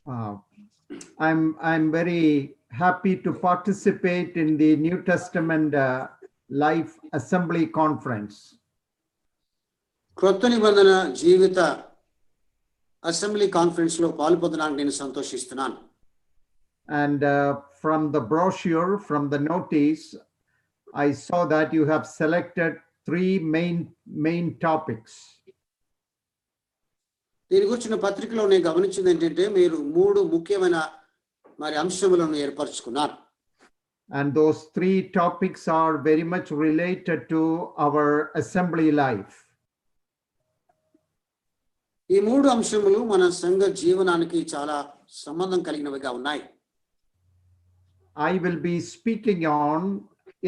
Uh, I'm very happy to participate in the New Testament Life Assembly Conference. క్రొత్త నిబంధన జీవిత assembly conference లో పాల్పొందడానికి నేను సంతోషిస్తున్నాను. And from the brochure, from the notice, I saw that you have selected three main topics. దీని గురించిన పత్రికలో నేను గమనించింది ఏంటంటే మీరు మూడు ముఖ్యమైన అంశములను ఏర్పరచుకున్నారు. And those three topics are very much related to our assembly life. ఈ మూడు అంశములు మన సంఘ జీవనానికి చాలా సంబంధం కలిగినవిగా ఉన్నాయి. I will be speaking on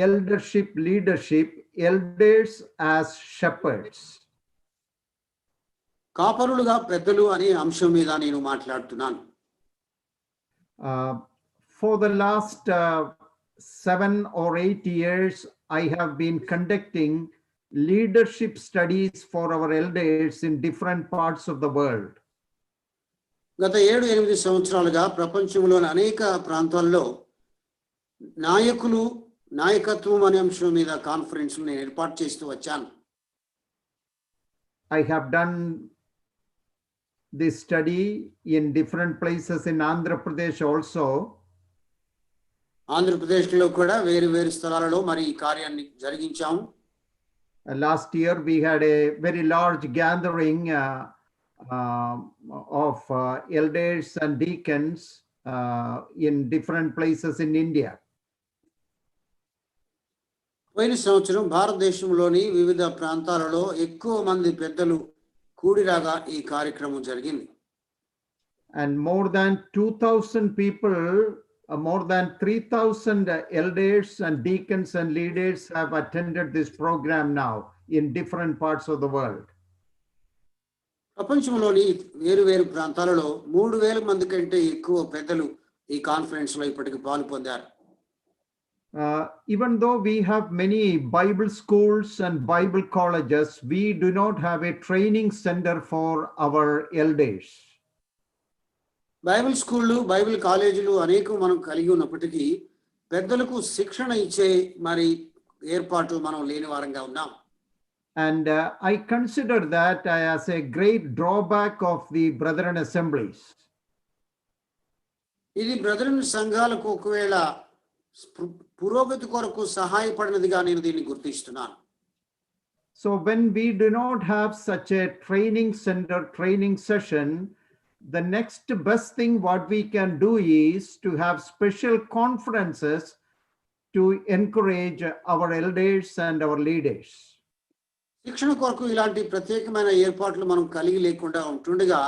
eldership, leadership, elders as shepherds. కాపరులుగా పెద్దలు అనే అంశం మీద నేను మాట్లాడుతున్నాను. For the last 7 or 8 years, I have been conducting leadership studies for our elders in different parts of the world. గత 7-8 సంవత్సరాలుగా ప్రపంచంలోని అనేక ప్రాంతాల్లో నాయకత్వం అనే అంశం మీద కాన్ఫరెన్స్ నేను ఏర్పాటు చేస్తూ వచ్చాను. I have done this study in different places in Andhra Pradesh also. ఆంధ్రప్రదేశ్లో కూడా వేరు స్థలాలలో ఈ కార్యాన్ని జరిగించాము. Last year we had a very large gathering of elders and deacons in different places in India. పోయిన సంవత్సరం భారతదేశంలోని వివిధ ప్రాంతాలలో ఎక్కువ మంది పెద్దలు కూడిరాగా ఈ కార్యక్రమం జరిగింది. And more than 2,000 people, more than 3,000 elders and deacons and leaders have attended this program now in different parts of the world. ప్రపంచంలోని వేరు ప్రాంతాలలో 3,000 మంది కంటే ఎక్కువ పెద్దలు ఈ కాన్ఫరెన్స్ లో ఇప్పటికి పాల్పొందారు. Even though we have many Bible schools and Bible colleges, we do not have a training center for our elders. Bible స్కూళ్ళు బైబిల్ కాలేజీలు అనేక మనం కలిగి ఉన్నప్పటికీ పెద్దలకు శిక్షణ ఇచ్చే ఏర్పాటు మనం లేని వారంగా ఉన్నాం. And I consider that as a great drawback of the brethren assemblies. ఇది బ్రదరన్ సంఘాలకు ఒకవేళ పురోగతి కొరకు సహాయపడినదిగా నేను దీన్ని గుర్తిస్తున్నాను. So when we do not have such a training center, training session, the next best thing what we can do is to have special conferences to encourage our elders and our leaders. శిక్షణ కొరకు ఇలాంటి ప్రత్యేకమైన ఏర్పాట్లు మనం కలిగి లేకుండా ఉంటుండగా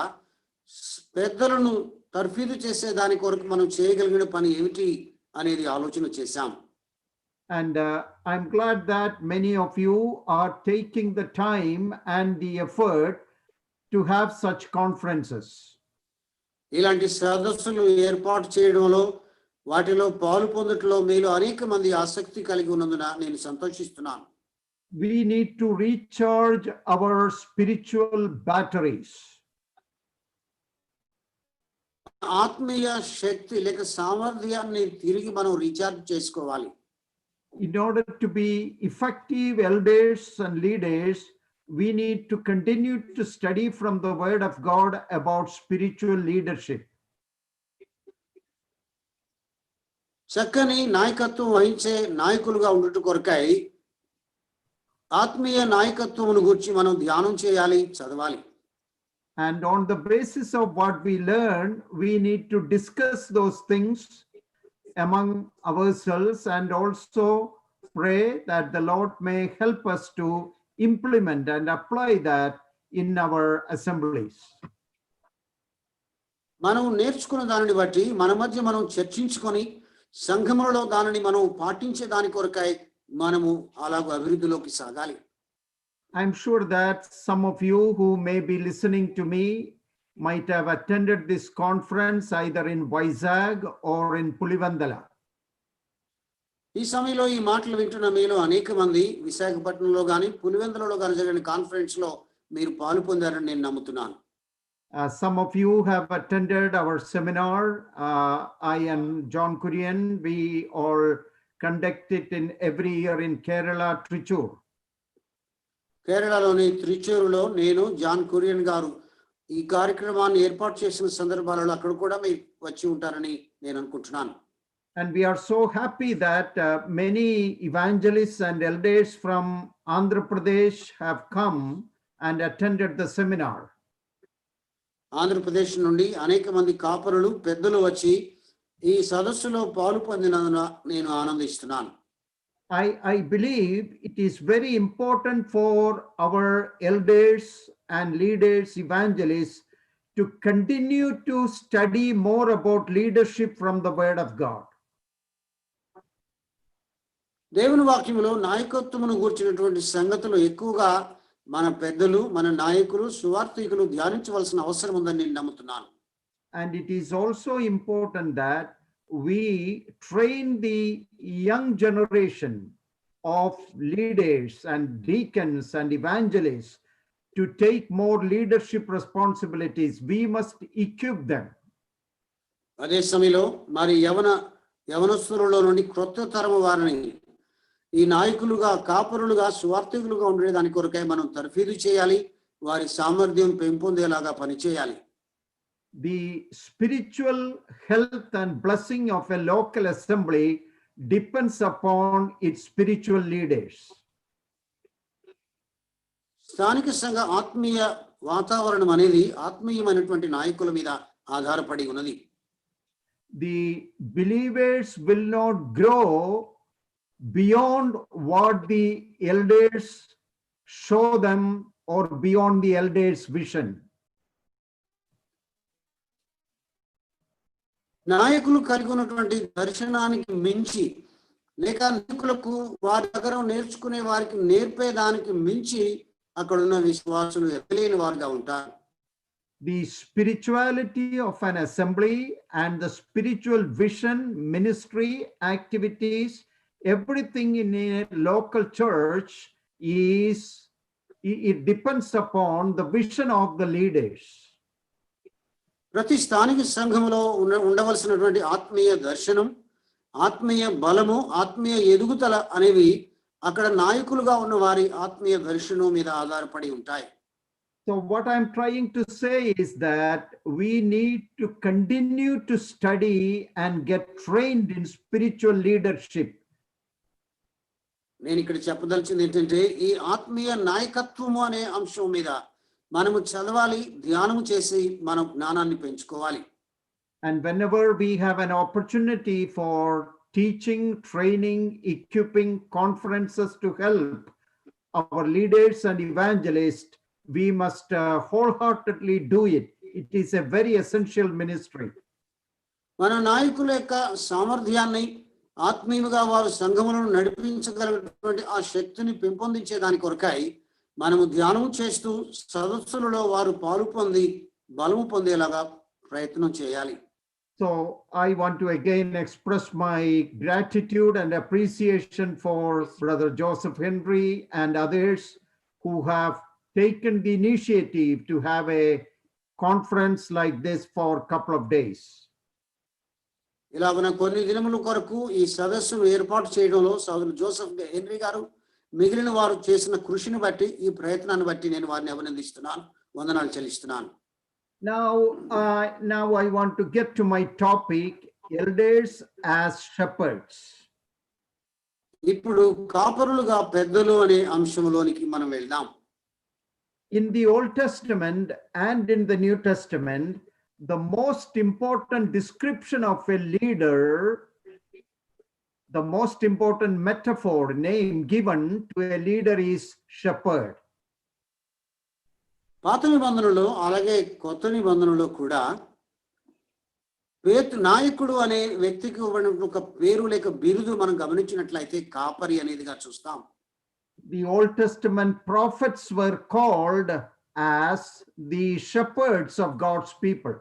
పెద్దలను తర్ఫీదు చేసే దాని కొరకు మనం చేయగలిగిన పని ఏమిటి అనేది ఆలోచన చేశాం. And I'm glad that many of you are taking the time and the effort to have such conferences. ఇలాంటి సదస్సులు ఏర్పాటు చేయడంలో వాటిలో పాలు పొందటంలో మీరు అనేక మంది ఆసక్తి కలిగి ఉన్నందున నేను సంతోషిస్తున్నాను. We need to recharge our spiritual batteries. ఆత్మీయ శక్తి లేక సామర్థ్యాన్ని తిరిగి మనం రీఛార్జ్ చేసుకోవాలి. In order to be effective elders and leaders, we need to continue to study from the word of God about spiritual leadership. చక్కని నాయకత్వం వహించే నాయకులుగా ఉండటం కొరకై ఆత్మీయ నాయకత్వమును గురించి మనం ధ్యానం చేయాలి, చదవాలి. And on the basis of what we learn, we need to discuss those things among ourselves and also pray that the Lord may help us to implement and apply that in our assemblies. మనం నేర్చుకున్న దానిని బట్టి మన మధ్య మనం చర్చించుకొని సంఘములో దానిని మనం పాటించే దాని కొరకై మనము అలాగూ అభివృద్ధిలోకి సాగాలి. I'm sure that some of you who may be listening to me might have attended this conference either in Vizag or in Pulivandala. ఈ సమయంలో ఈ మాటలు వింటున్న మీలో అనేక మంది విశాఖపట్నంలో గాని పులివెందులలో గాని జరిగిన కాన్ఫరెన్స్ లో మీరు పాలు పొందారని నేను నమ్ముతున్నాను. Some of you have attended our seminar. I and John Kurian, we all conduct it in every year in Kerala, Trichur. కేరళలోని త్రిచూరులో నేను జాన్ కురియన్ గారు ఈ కార్యక్రమాన్ని ఏర్పాటు చేసిన సందర్భాలలో అక్కడ కూడా మీరు వచ్చి ఉంటారని నేను అనుకుంటున్నాను. And we are so happy that many evangelists and elders from Andhra Pradesh have come and attended the seminar. Andhra Pradesh నుండి అనేక మంది కాపరులు పెద్దలు వచ్చి ఈ సదస్సులో పాలు పొందినందున నేను ఆనందిస్తున్నాను. I believe it is very important for our elders and leaders, evangelists, to continue to study more about leadership from the Word of God. దేవుని వాక్యములో నాయకత్వమును గూర్చినటువంటి సంగతులు ఎక్కువగా మన పెద్దలు, మన నాయకులు, సువార్థికులు ధ్యానించవలసిన అవసరం ఉందని నేను నమ్ముతున్నాను. And it is also important that we train the young generation of leaders and deacons and evangelists to take more leadership responsibilities. We must equip them. అదే సమయంలో మరి యవనస్తులలో నుండి క్రొత్త తరము వారిని ఈ నాయకులుగా, కాపరులుగా, సువార్థికులుగా ఉండే దాని కొరకై మనం తర్ఫీదు చేయాలి, వారి సామర్థ్యం పెంపొందేలాగా పనిచేయాలి. The spiritual health and blessing of a local assembly depends upon its spiritual leaders. స్థానిక సంఘ ఆత్మీయ వాతావరణం అనేది ఆత్మీయమైనటువంటి నాయకుల మీద ఆధారపడి ఉన్నది. The believers will not grow beyond what the elders show them or beyond the elders' vision. నాయకులు కలిగి ఉన్నటువంటి దర్శనానికి మించి లేక నాయకులకు వారి దగ్గర నేర్చుకునే వారికి నేర్పేదానికి మించి అక్కడ ఉన్న విశ్వాసులు ఎక్కలేని వారుగా ఉంటారు. The spirituality of an assembly and the spiritual vision, ministry, activities, everything in a local church it depends upon the vision of the leaders. ప్రతి స్థానిక సంఘంలో ఉండవలసినటువంటి ఆత్మీయ దర్శనం, ఆత్మీయ బలము, ఆత్మీయ ఎదుగుదల అనేవి అక్కడ నాయకులుగా ఉన్న వారి ఆత్మీయ దర్శనం మీద ఆధారపడి ఉంటాయి. So what I'm trying to say is that we need to continue to study and get trained in spiritual leadership. నేను ఇక్కడ చెప్పదలిచింది ఏంటంటే ఈ ఆత్మీయ నాయకత్వము అనే అంశం మీద మనము చదవాలి, ధ్యానం చేసి మన జ్ఞానాన్ని పెంచుకోవాలి. And whenever we have an opportunity for teaching, training, equipping conferences to help our leaders and evangelists, we must wholeheartedly do it. It is a very essential ministry. మన నాయకుల యొక్క సామర్థ్యాన్ని, ఆత్మీయంగా వారు సంఘములను నడిపించగలిగినటువంటి ఆ శక్తిని పెంపొందించే దాని కొరకై మనము ధ్యానం చేస్తూ సదస్సులలో వారు పాలు పొంది బలము పొందేలాగా ప్రయత్నం చేయాలి. So I want to again express my gratitude and appreciation for Brother Joseph Henry and others who have taken the initiative to have a conference like this for a couple of days. ఇలాగన కొన్ని దినముల కొరకు ఈ సదస్సును ఏర్పాటు చేయడంలో సోదరులు Joseph henry గారు మిగిలిన వారు చేసిన కృషిని బట్టి, ఈ ప్రయత్నాన్ని బట్టి నేను వారిని అభినందిస్తున్నాను, వందనాలు చెల్లిస్తున్నాను. Now I want to get to my topic, elders as shepherds. ఇప్పుడు కాపరులుగా పెద్దలు అనే అంశంలోనికి మనం వెళ్దాం. In the Old Testament and in the New Testament, the most important description of a leader, the most important metaphor, name given to a leader is shepherd. పాత నిబంధనలో అలాగే కొత్త నిబంధనలో కూడా నాయకుడు అనే వ్యక్తికి ఇవ్వబడిన ఒక పేరు లేక బిరుదు మనం గమనించినట్లయితే కాపరి అనేదిగా చూస్తాం. The Old Testament prophets were called as the shepherds of God's people.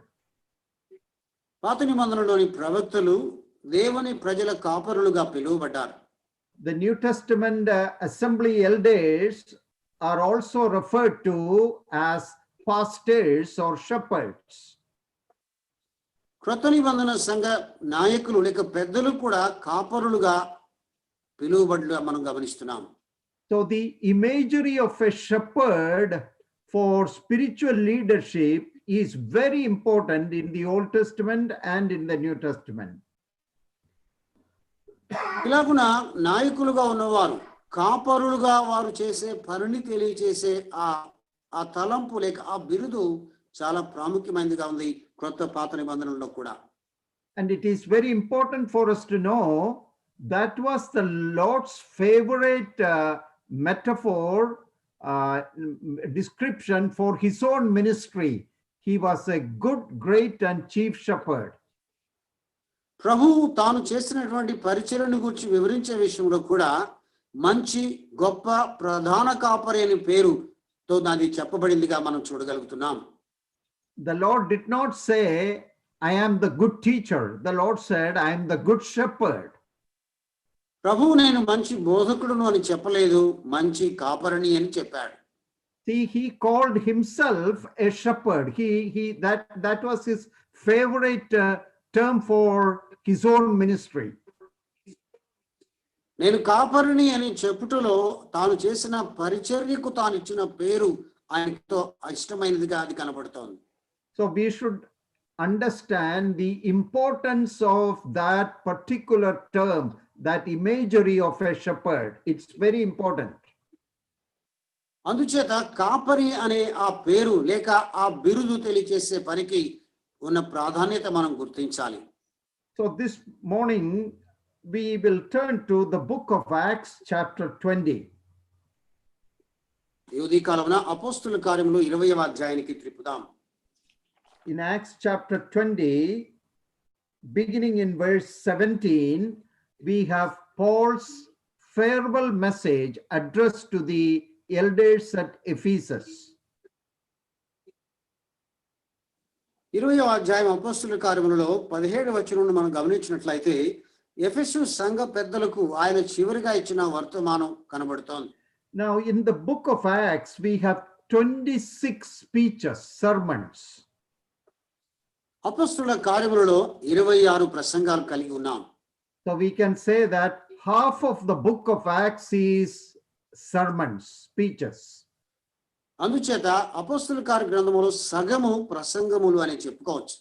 పాత నిబంధనలోని ప్రవక్తలు దేవుని ప్రజల కాపరులుగా పిలువబడ్డారు. The New Testament assembly elders are also referred to as pastors or shepherds. క్రొత్త నిబంధన సంఘ నాయకులు లేక పెద్దలు కూడా కాపరులుగా పిలువబడ్డ మనం గమనిస్తున్నాం. So the imagery of a shepherd for spiritual leadership is very important in the Old Testament and in the New Testament. ఇలాగున నాయకులుగా ఉన్నవారు కాపరులుగా వారు చేసే పనిని తెలియచేసే ఆ తలంపు లేక ఆ బిరుదు చాలా ప్రాముఖ్యమైనదిగా ఉంది క్రొత్త పాత నిబంధనలో కూడా. And it is very important for us to know that was the Lord's favorite metaphor, description for his own ministry. He was a good, great, and chief shepherd. ప్రభువు తాను చేసినటువంటి పరిచర్యను గురించి వివరించే విషయంలో కూడా మంచి గొప్ప ప్రధాన కాపరి అని పేరుతో దాన్ని చెప్పబడిందిగా మనం చూడగలుగుతున్నాం. The Lord did not say, I am the good teacher. The Lord said, I am the good shepherd. ప్రభువు నేను మంచి బోధకుడును అని చెప్పలేదు, మంచి కాపరిని అని చెప్పాడు. See, he called himself a shepherd. That was his favorite term for his own ministry. నేను కాపరిని అని చెప్పుటలో తాను చేసిన పరిచర్యకు తాను ఇచ్చిన పేరు ఆయనతో ఇష్టమైనదిగా అది కనబడుతోంది. So we should understand the importance of that particular term, that imagery of a shepherd. It's very important. అందుచేత కాపరి అనే ఆ పేరు లేక ఆ బిరుదు తెలియచేసే పనికి ఉన్న ప్రాధాన్యత మనం గుర్తించాలి. So this morning we will turn to the book of Acts chapter 20. ఈ ఉదయకాలమున అపోస్తుల కార్యములు 20వ అధ్యాయానికి త్రిప్పుదాం. In Acts chapter 20, beginning in verse 17, we have Paul's farewell message addressed to the elders at Ephesus. 20వ అధ్యాయం అపోస్తుల కార్యములలో 17వ వచనం మనం గమనించినట్లయితే ఎఫెసు సంఘ పెద్దలకు ఆయన చివరిగా ఇచ్చిన వర్తమానం కనబడుతోంది. Now in the book of Acts we have 26 speeches, sermons. అపోస్తుల కార్యములలో 26 ప్రసంగాలు కలిగి ఉన్నాం. So we can say that half of the book of Acts is sermons, speeches. అందుచేత అపోస్తుల కార్య గ్రంథములో సగము ప్రసంగములు అని చెప్పుకోవచ్చు.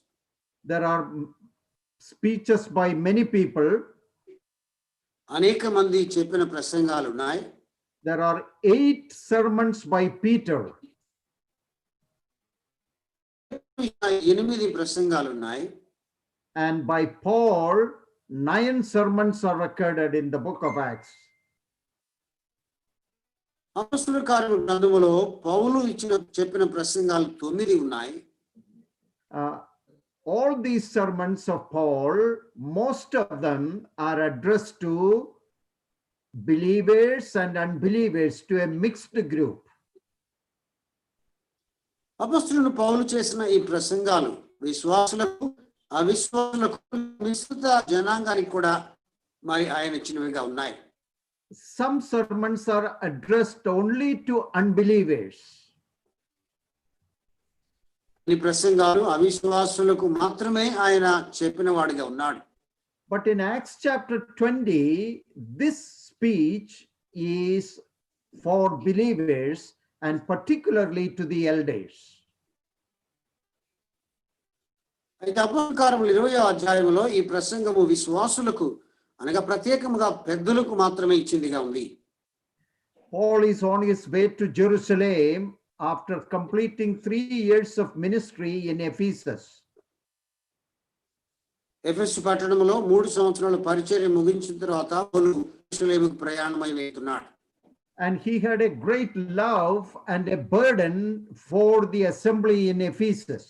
There are speeches by many people. అనేక మంది చెప్పిన ప్రసంగాలు ఉన్నాయి. There are 8 sermons by Peter. 8 ప్రసంగాలు ఉన్నాయి. And by Paul 9 sermons are recorded in the book of Acts. అపోస్తుల కార్య గ్రంథములో పౌలు చెప్పిన ప్రసంగాలు 9 ఉన్నాయి. All these sermons of Paul, most of them are addressed to believers and unbelievers, to a mixed group. అపోస్తులుడు పౌలు చేసిన ఈ ప్రసంగాలు విశ్వాసులకు అవిశ్వాసులకు విస్తృత జనాంగానికి కూడా మరి ఆయన ఇచ్చినవిగా ఉన్నాయి. Some sermons are addressed only to unbelievers. ఈ ప్రసంగాలు అవిశ్వాసులకు మాత్రమే ఆయన చెప్పిన వాడిగా ఉన్నాడు. But in Acts chapter 20, this speech is for believers and particularly to the elders. అయితే అపోస్తుల కార్యములు 20వ అధ్యాయంలో ఈ ప్రసంగము విశ్వాసులకు అనగా ప్రత్యేకముగా పెద్దలకు మాత్రమే ఇచ్చిందిగా ఉంది. Paul is on his way to Jerusalem after completing 3 years of ministry in Ephesus. ఎఫెసు పట్టణంలో 3 సంవత్సరాల పరిచర్య ముగించిన తర్వాత పౌలు యెరూషలేముకు ప్రయాణమై వెళ్తున్నాడు. And he had a great love and a burden for the assembly in Ephesus.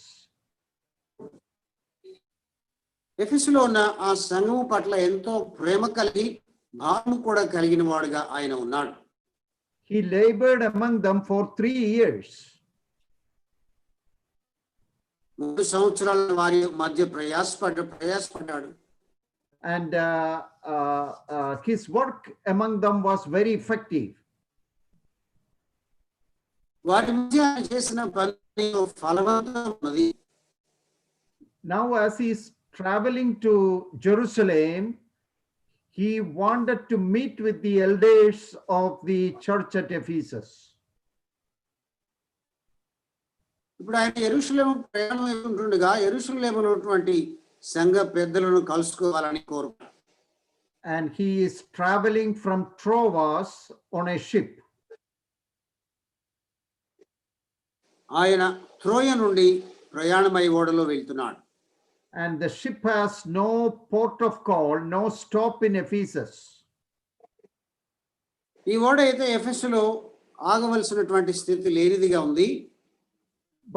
ఎఫెసులో ఉన్న ఆ సంఘము పట్ల ఎంతో ప్రేమ కలిగి భావము కూడా కలిగిన వాడుగా ఆయన ఉన్నాడు. He labored among them for 3 years. 3 సంవత్సరాల వారి మధ్య ప్రయాసపడ్డాడు. And his work among them was very effective. వారి మధ్య ఆయన చేసిన పని ఫలవంతం ఉన్నది. Now, as he's traveling to Jerusalem, he wanted to meet with the elders of the church at Ephesus. ఇప్పుడు ఆయన యెరూషలేము ప్రయాణం అవుతుండగా యెరూషలేములో ఉన్నటువంటి సంఘ పెద్దలను కలుసుకోవాలని కోరుకు. And he is traveling from Troas on a ship. ఆయన త్రోయ నుండి ప్రయాణమై ఓడలో వెళ్తున్నాడు. And the ship has no port of call, no stop in Ephesus. ఈ ఓడ అయితే ఎఫెసులో ఆగవలసినటువంటి స్థితి లేనిదిగా ఉంది.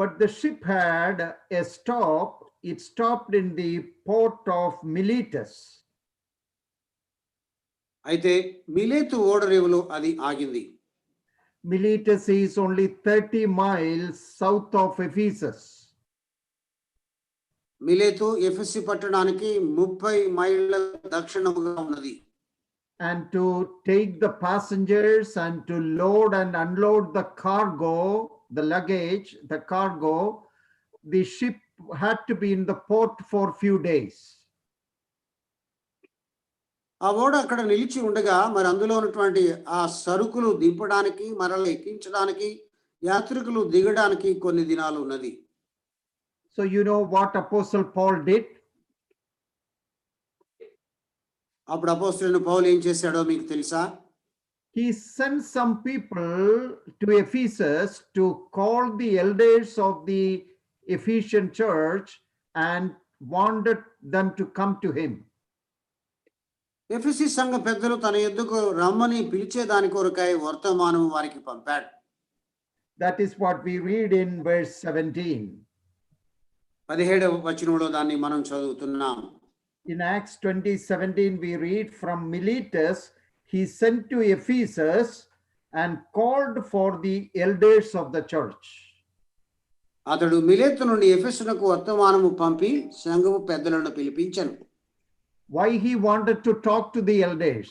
But the ship had a stop. It stopped in the port of Miletus. అయితే మిలేతు ఓడరేవులో అది ఆగింది. Miletus is only 30 miles south of Ephesus. మిలేతు ఎఫెసు పట్టణానికి 30 మైళ్ళ దక్షిణముగా ఉన్నది. And to take the passengers and to load and unload the cargo, the luggage, the cargo, the ship had to be in the port for few days. ఆ ఓడ అక్కడ నిలిచి ఉండగా మరి అందులో ఉన్నటువంటి ఆ సరుకులు దింపడానికి మరల ఎక్కించడానికి యాత్రికులు దిగడానికి కొన్ని దినాలు ఉన్నది. So you know what Apostle Paul did? అప్పుడు అపోస్తలుడైన పౌలు ఏం చేశాడో మీకు తెలుసా? He sent some people to Ephesus to call the elders of the Ephesian church and wanted them to come to him. ఎఫెసీ సంఘ పెద్దలు తన యొద్దకు రమ్మని పిలిచే దాని కొరకై వర్తమానం వారికి పంపాడు. That is what we read in verse 17. 17వ వచనంలో దాన్ని మనం చదువుతున్నాం. In Acts 20:17 we read, from Miletus he sent to Ephesus and called for the elders of the church. అతడు మిలేతు నుండి ఎఫెసునకు వర్తమానము పంపి సంఘము పెద్దలను పిలిపించెను. Why he wanted to talk to the elders?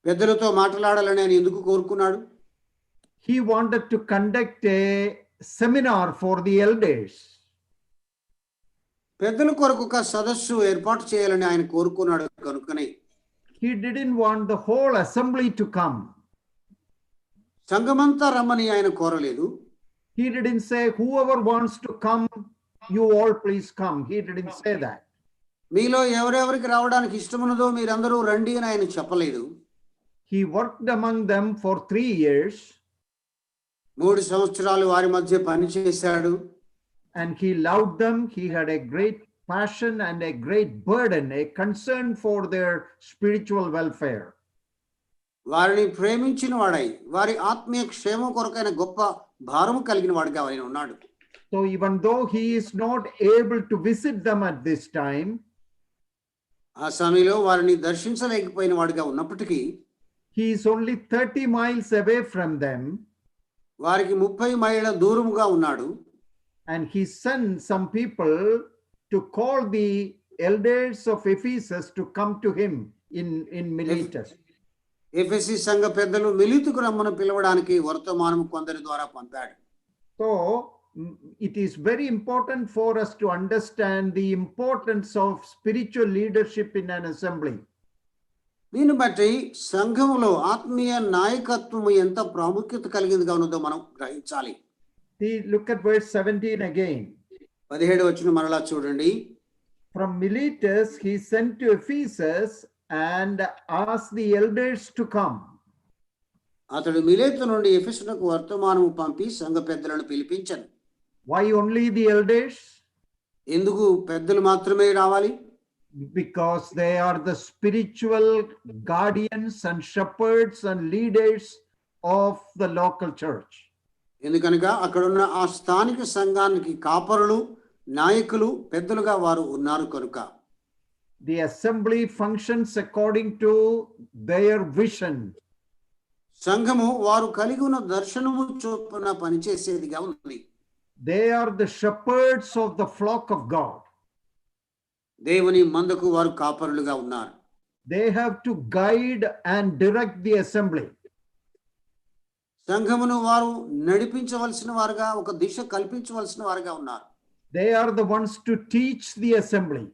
పెద్దలతో మాట్లాడాలని ఆయన ఎందుకు కోరుకున్నాడు? He wanted to conduct a seminar for the elders. పెద్దల కొరకు ఒక సదస్సు ఏర్పాటు చేయాలని ఆయన కోరుకున్నాడు కనుకనే. He didn't want the whole assembly to come. సంఘమంతా రమ్మని ఆయన కోరలేదు. He didn't say, whoever wants to come, you all please come. He didn't say that. మీలో ఎవరెవరికి రావడానికి ఇష్టమున్నదో మీరందరూ రండి అని ఆయన చెప్పలేదు. He worked among them for 3 years. 3 సంవత్సరాలు వారి మధ్య పనిచేశాడు. And he loved them. He had a great passion and a great burden, a concern for their spiritual welfare. వారిని ప్రేమించిన వాడై వారి ఆత్మీయ క్షేమం కొరకైన గొప్ప భారము కలిగిన వాడిగా ఆయన ఉన్నాడు. So even though he is not able to visit them at this time, ఆ సమయంలో వారిని దర్శించలేకపోయిన వాడిగా ఉన్నప్పటికీ he is only 30 miles away from them. వారికి 30 మైళ్ళ దూరముగా ఉన్నాడు. And he sent some people to call the elders of Ephesus to come to him in Miletus. ఎఫెసీ సంఘ పెద్దలు మిలీతుకు రమ్మని పిలవడానికి వర్తమానం కొందరి ద్వారా పంపాడు. So it is very important for us to understand the importance of spiritual leadership in an assembly. దీన్ని బట్టి సంఘములో ఆత్మీయ నాయకత్వము ఎంత ప్రాముఖ్యత కలిగిందిగా ఉన్నదో మనం గ్రహించాలి. Look at verse 17 again. 17వ వచనం మరలా చూడండి. From Miletus he sent to Ephesus and asked the elders to come. అతడు మిలేతు నుండి ఎఫెసునకు వర్తమానము పంపి సంఘ పెద్దలను పిలిపించెను. Why only the elders? ఎందుకు పెద్దలు మాత్రమే రావాలి? Because they are the spiritual guardians and shepherds and leaders of the local church. ఎందుకనగా అక్కడున్న ఆ స్థానిక సంఘానికి కాపరులు, నాయకులు, పెద్దలుగా వారు ఉన్నారు కనుక. The assembly functions according to their vision. సంఘము వారు కలిగి ఉన్న దర్శనము చొప్పున పనిచేసేదిగా ఉంది. They are the shepherds of the flock of God. దేవుని మందకు వారు కాపరులుగా ఉన్నారు. They have to guide and direct the assembly. సంఘమును వారు నడిపించవలసిన వారుగా, ఒక దిశ కల్పించవలసిన వారుగా ఉన్నారు. They are the ones to teach the assembly.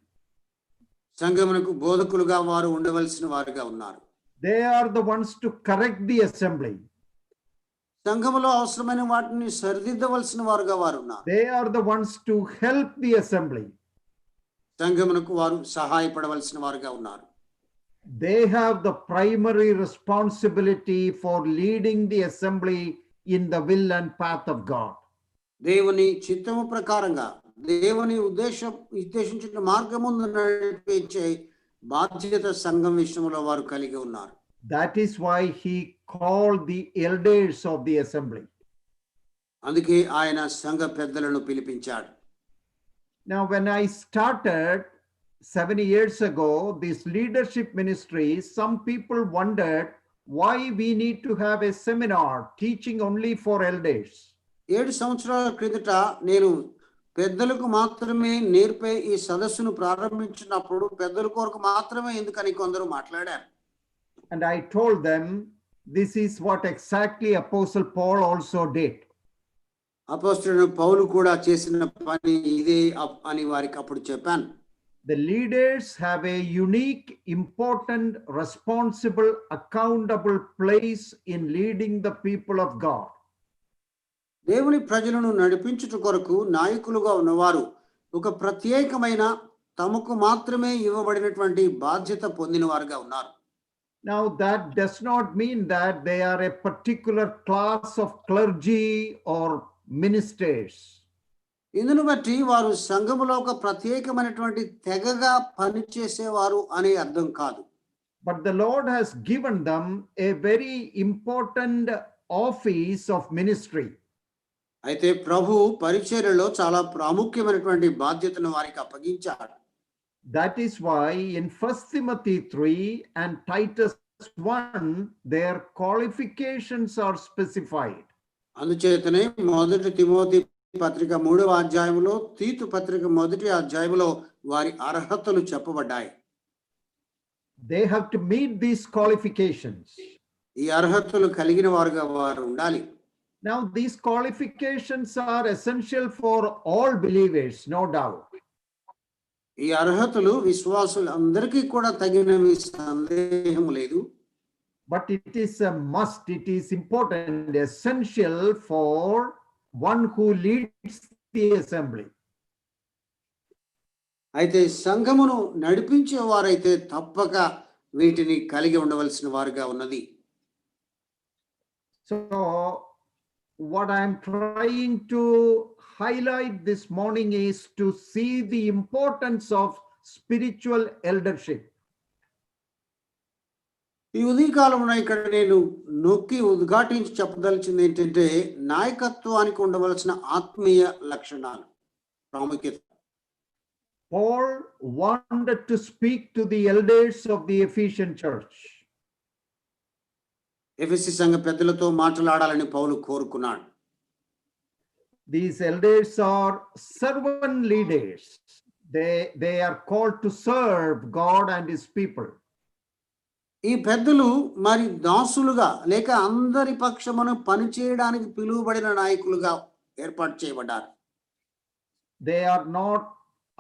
సంఘమునకు బోధకులుగా వారు ఉండవలసిన వారుగా ఉన్నారు. They are the ones to correct the assembly. సంఘములో అవసరమైన వాటిని సరిదిద్దవలసిన వారుగా వారు ఉన్నారు. They are the ones to help the assembly. సంఘమునకు వారు సహాయపడవలసిన వారుగా ఉన్నారు. They have the primary responsibility for leading the assembly in the will and path of God. దేవుని చిత్తము ప్రకారంగా, దేవుని ఉద్దేశించిన మార్గమును నడిపించే బాధ్యత సంఘం విషయంలో వారు కలిగి ఉన్నారు. That is why he called the elders of the assembly. అందుకే ఆయన సంఘ పెద్దలను పిలిపించాడు. Now, when I started 7 years ago, this leadership ministry, some people wondered why we need to have a seminar teaching only for elders. 7 సంవత్సరాల క్రిందట నేను పెద్దలకు మాత్రమే నేర్పే ఈ సదస్సును ప్రారంభించినప్పుడు పెద్దల కొరకు మాత్రమే ఎందుకని కొందరు మాట్లాడారు. And I told them, this is what exactly Apostle Paul also did. అపోస్తలుడైన పౌలు కూడా చేసిన పని ఇదే అని వారికి అప్పుడు చెప్పాను. The leaders have a unique, important, responsible, accountable place in leading the people of God. దేవుని ప్రజలను నడిపించుట కొరకు నాయకులుగా ఉన్నవారు ఒక ప్రత్యేకమైన, తమకు మాత్రమే ఇవ్వబడినటువంటి బాధ్యత పొందిన వారుగా ఉన్నారు. Now, that does not mean that they are a particular class of clergy or ministers. ఇందును బట్టి వారు సంఘములో ఒక ప్రత్యేకమైనటువంటి తెగగా పనిచేసేవారు అనే అర్థం కాదు. But the Lord has given them a very important office of ministry. అయితే ప్రభు పరిచర్యలో చాలా ప్రాముఖ్యమైనటువంటి బాధ్యతను వారికి అప్పగించాడు. That is why in 1 Timothy 3 and Titus 1, their qualifications are specified. అందుచేతనే మొదటి తిమోతి పత్రిక 3వ అధ్యాయంలో, తీతు పత్రిక 1వ అధ్యాయంలో వారి అర్హతలు చెప్పబడ్డాయి. They have to meet these qualifications. ఈ అర్హతలు కలిగిన వారుగా వారు ఉండాలి. Now, these qualifications are essential for all believers, no doubt. ఈ అర్హతలు విశ్వాసులందరికీ కూడా తగినవి, సందేహం లేదు. But it is a must, it is important, essential for one who leads the assembly. అయితే సంఘమును నడిపించే వారైతే తప్పక వీటిని కలిగి ఉండవలసిన వారుగా ఉన్నది. So, what I am trying to highlight this morning is to see the importance of spiritual eldership. ఈ ఉదయకాలంలో ఇక్కడ నేను నొక్కి ఉద్ఘాటించి చెప్పదలిచింది ఏంటంటే, నాయకత్వానికి ఉండవలసిన ఆత్మీయ లక్షణాలు, ప్రాముఖ్యత. Paul wanted to speak to the elders of the Ephesian church. ఎఫెసీ సంఘ పెద్దలతో మాట్లాడాలని పౌలు కోరుకున్నాడు. These elders are servant leaders. They are called to serve God and his people. ఈ పెద్దలు మరి దాసులుగా లేక అందరి పక్షమును పనిచేయడానికి పిలువబడిన నాయకులుగా ఏర్పాటు చేయబడ్డారు. They are not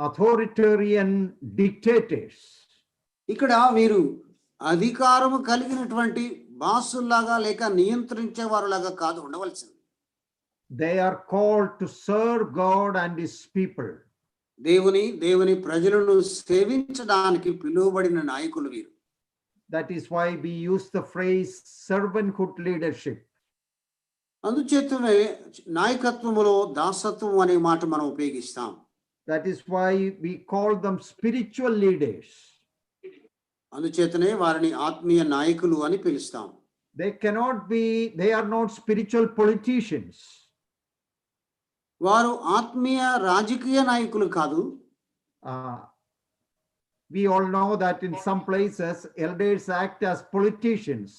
authoritarian dictators. ఇక్కడ వీరు అధికారము కలిగినటువంటి బాసుల్లాగా లేక నియంత్రించే వారులాగా కాదు ఉండవలసింది. They are called to serve God and his people. దేవుని ప్రజలను సేవించడానికి పిలువబడిన నాయకులు వీరు. That is why we use the phrase servanthood leadership. అందుచేతనే నాయకత్వములో దాసత్వం అనే మాట మనం ఉపయోగిస్తాం. That is why we call them spiritual leaders. అందుచేతనే వారిని ఆత్మీయ నాయకులు అని పిలుస్తాం. They are not spiritual politicians. వారు ఆత్మీయ రాజకీయ నాయకులు కాదు. We all know that in some places elders act as politicians.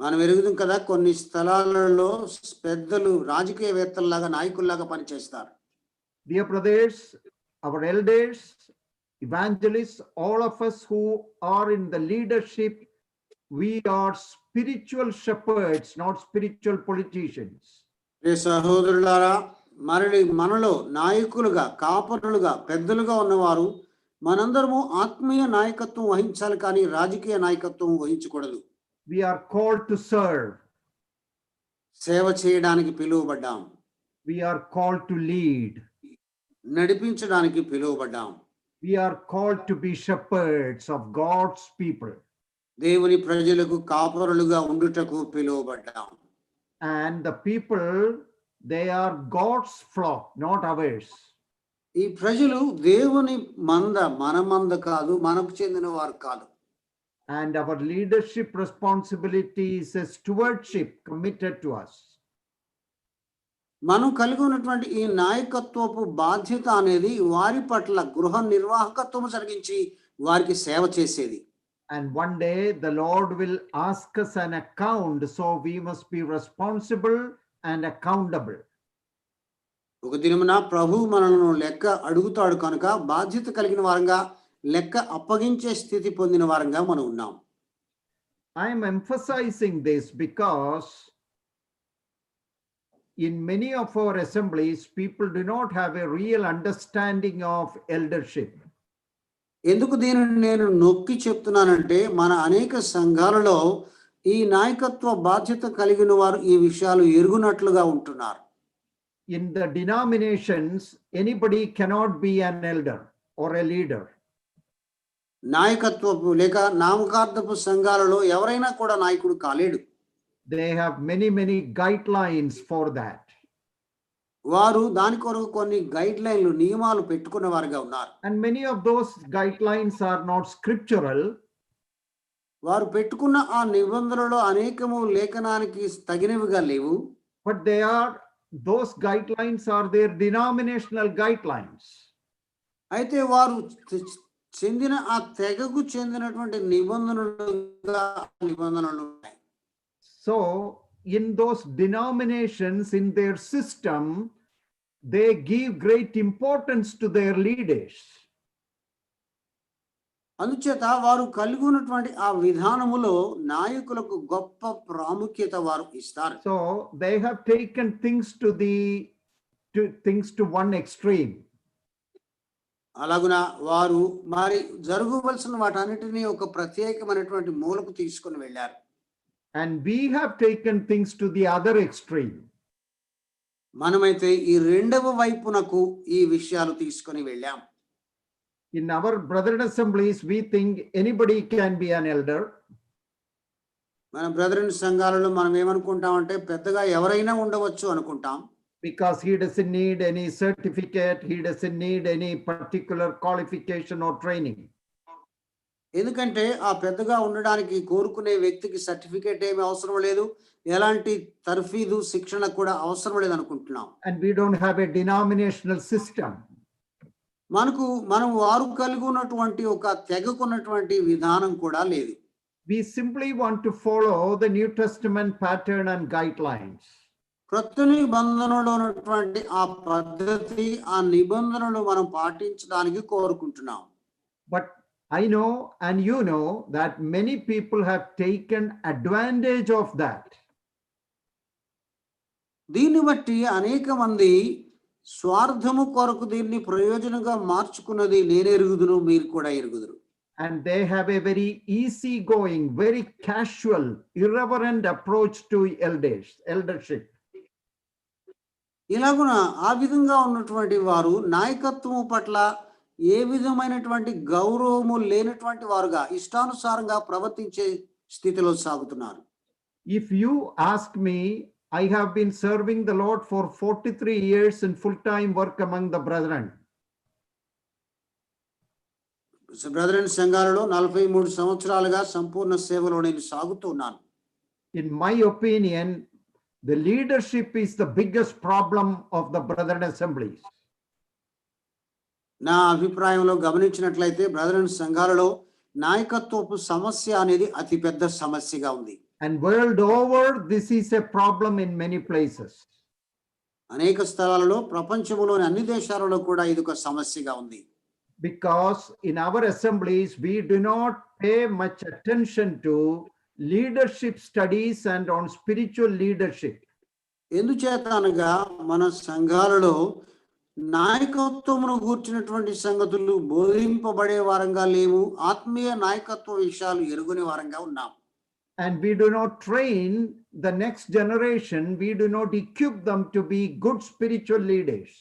మనం ఎరుగుదాం కదా, కొన్ని స్థలాలలో పెద్దలు రాజకీయవేత్తల్లాగా నాయకుల్లాగా పనిచేస్తారు. Dear brothers, our elders, evangelists, all of us who are in the leadership we are spiritual shepherds, not spiritual politicians. ప్రియ సహోదరులారా, మనలో నాయకులుగా, కాపరులుగా, పెద్దలుగా ఉన్నవారు మనందరము ఆత్మీయ నాయకత్వం వహించాలి, కానీ రాజకీయ నాయకత్వం వహించకూడదు. We are called to serve. సేవ చేయడానికి పిలువబడ్డాం. We are called to lead. నడిపించడానికి పిలువబడ్డాం. We are called to be shepherds of God's people. దేవుని ప్రజలకు కాపరులుగా ఉండుటకు పిలువబడ్డాం. And the people, they are God's flock, not ours. ఈ ప్రజలు దేవుని మంద, మన మంద కాదు, మనకు చెందిన వారు కాదు. And our leadership responsibility is a stewardship committed to us. మనం కలిగి ఉన్నటువంటి ఈ నాయకత్వపు బాధ్యత అనేది వారి పట్ల గృహ నిర్వాహకత్వం జరిగించి వారికి సేవ చేసేది. And one day the Lord will ask us an account, so we must be responsible and accountable. ఒక దినమున ప్రభువు మనలను లెక్క అడుగుతాడు కనుక బాధ్యత కలిగిన వారంగా, లెక్క అప్పగించే స్థితి పొందిన వారంగా మనం ఉన్నాం. I am emphasizing this because in many of our assemblies, people do not have a real understanding of eldership. ఎందుకు దీనిని నేను నొక్కి చెప్తున్నానంటే, మన అనేక సంఘాలలో ఈ నాయకత్వ బాధ్యత కలిగిన వారు ఈ విషయాలు ఎరుగునట్లుగా ఉంటున్నారు. In the denominations, anybody cannot be an elder or a leader. నాయకత్వపు లేక నామకార్థపు సంఘాలలో ఎవరైనా కూడా నాయకుడు కాలేడు. They have many guidelines for that. వారు దాని కొరకు కొన్ని గైడ్ లైన్లు, నియమాలు పెట్టుకున్న వారుగా ఉన్నారు. And many of those guidelines are not scriptural. వారు పెట్టుకున్న ఆ నిబంధనలు అనేకము లేఖనానికి తగినవిగా లేవు. But those guidelines are their denominational guidelines. అయితే వారు చెందిన ఆ తెగకు చెందినటువంటి నిబంధనలు ఉన్నాయి. So in those denominations, in their system, they give great importance to their leaders. అందుచేత వారు కలిగి ఉన్నటువంటి ఆ విధానములో నాయకులకు గొప్ప ప్రాముఖ్యత వారు ఇస్తారు. So they have taken things to one extreme. అలాగున వారు మరి జరగవలసిన వాటన్నిటిని ఒక ప్రత్యేకమైనటువంటి మూలకు తీసుకొని వెళ్ళారు. And we have taken things to the other extreme. మనమైతే ఈ రెండవ వైపునకు ఈ విషయాలు తీసుకొని వెళ్ళాం. In our brethren assemblies, we think anybody can be an elder. మన బ్రదరన్ సంఘాలలో మనం ఏమనుకుంటామంటే, పెద్దగా ఎవరైనా ఉండవచ్చు అనుకుంటాం. Because he doesn't need any certificate, he doesn't need any particular qualification or training. ఎందుకంటే ఆ పెద్దగా ఉండడానికి కోరుకునే వ్యక్తికి సర్టిఫికేట్ ఏమీ అవసరం లేదు, ఎలాంటి తర్ఫీదు శిక్షణ కూడా అవసరం లేదు అనుకుంటున్నాం. And we don't have a denominational system. మనం వారు కలిగి ఉన్నటువంటి ఒక తెగకున్నటువంటి విధానం కూడా లేదు. We simply want to follow the New Testament pattern and guidelines. క్రొత్త నిబంధనలో ఉన్నటువంటి ఆ పద్ధతి, ఆ నిబంధనలు మనం పాటించడానికి కోరుకుంటున్నాం. But I know and you know that many people have taken advantage of that. దీన్ని బట్టి అనేక మంది స్వార్థము కొరకు దీన్ని ప్రయోజనంగా మార్చుకున్నది నేను ఎరుగుదును, మీరు కూడా ఎరుగుదురు. And they have a very easygoing, very casual, irreverent approach to eldership. ఇలాగున ఆ విధంగా ఉన్నటువంటి వారు నాయకత్వము పట్ల ఏ విధమైనటువంటి గౌరవము లేనటువంటి వారుగా ఇష్టానుసారంగా ప్రవర్తించే స్థితిలో సాగుతున్నారు. If you ask me, I have been serving the Lord for 43 years in full-time work among the brethren. Brethren సంఘాలలో 43 సంవత్సరాలుగా సంపూర్ణ సేవలో నేను సాగుతున్నాను. In my opinion, the leadership is the biggest problem of the brethren assemblies. నా అభిప్రాయంలో గమనించినట్లయితే brethren సంఘాలలో నాయకత్వపు సమస్య అనేది అతి పెద్ద సమస్యగా ఉంది. And world over, this is a problem in many places. అనేక స్థలాలలో, ప్రపంచంలోని అన్ని దేశాలలో కూడా ఇది ఒక సమస్యగా ఉంది. Because in our assemblies, we do not pay much attention to leadership studies and on spiritual leadership. ఎందుచేత అనగా మన సంఘాలలో నాయకత్వమును గూర్చినటువంటి సంగతులు బోధింపబడే వారంగా లేవు, ఆత్మీయ నాయకత్వ విషయాలు ఎరుగుని వారంగా ఉన్నాం. And we do not train the next generation, we do not equip them to be good spiritual leaders.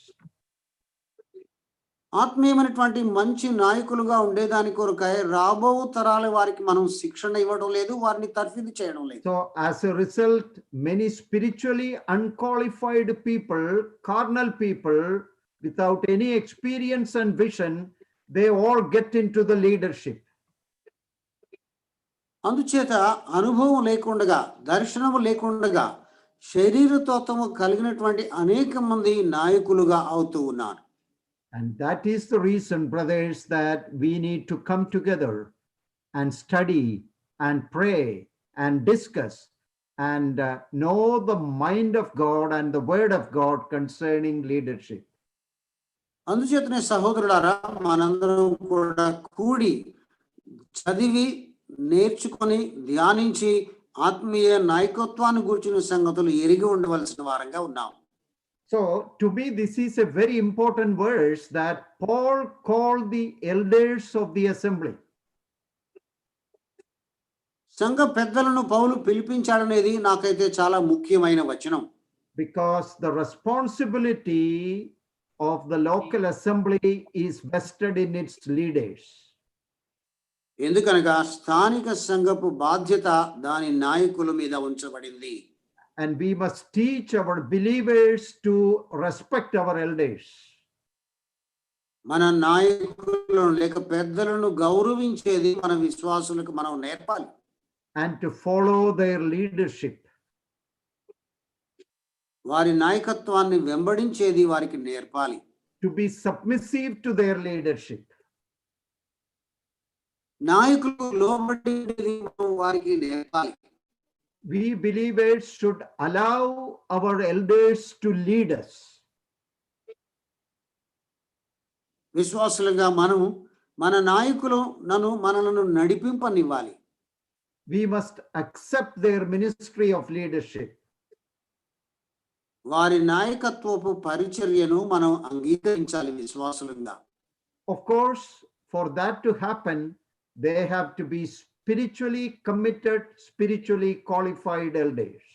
ఆత్మీయమైనటువంటి మంచి నాయకులుగా ఉండేదాని కొరకై రాబో తరాల వారికి మనం శిక్షణ ఇవ్వడం లేదు, వారిని తర్ఫీదు చేయడం లేదు. So as a result, many spiritually unqualified people, carnal people, without any experience and vision, they all get into the leadership. అందుచేత అనుభవం లేకుండగా, దర్శనము లేకుండగా, శరీరతత్వము కలిగినటువంటి అనేక మంది నాయకులుగా అవుతూ ఉన్నారు. And that is the reason, brothers, that we need to come together and study and pray and discuss and know the mind of God and the word of God concerning leadership. అందుచేతనే సహోదరులారా, మనందరం కూడా కూడి చదివి నేర్చుకొని ధ్యానించి ఆత్మీయ నాయకత్వాన్ని గూర్చిన సంగతులు ఎరిగి ఉండవలసిన వారంగా ఉన్నాం. So to me, this is a very important verse that Paul called the elders of the assembly. సంఘ పెద్దలను పౌలు పిలిపించాడనేది నాకైతే చాలా ముఖ్యమైన వచనం. Because the responsibility of the local assembly is vested in its leaders. ఎందుకనగా స్థానిక సంఘపు బాధ్యత దాని నాయకుల మీద ఉంచబడింది. And we must teach our believers to respect our elders. మన నాయకులను లేక పెద్దలను గౌరవించేది మన విశ్వాసులకు మనం నేర్పాలి. And to follow their leadership. వారి నాయకత్వాన్ని వెంబడించేది వారికి నేర్పాలి. To be submissive to their leadership. నాయకులకు లోబడేది వారికి నేర్పాలి. We believers should allow our elders to lead us. విశ్వాసులుగా మనం మన నాయకులు మనలను నడిపింపనివ్వాలి. We must accept their ministry of leadership. వారి నాయకత్వపు పరిచర్యను మనం అంగీకరించాలి విశ్వాసులుగా. Of course, for that to happen, they have to be spiritually committed, spiritually qualified elders.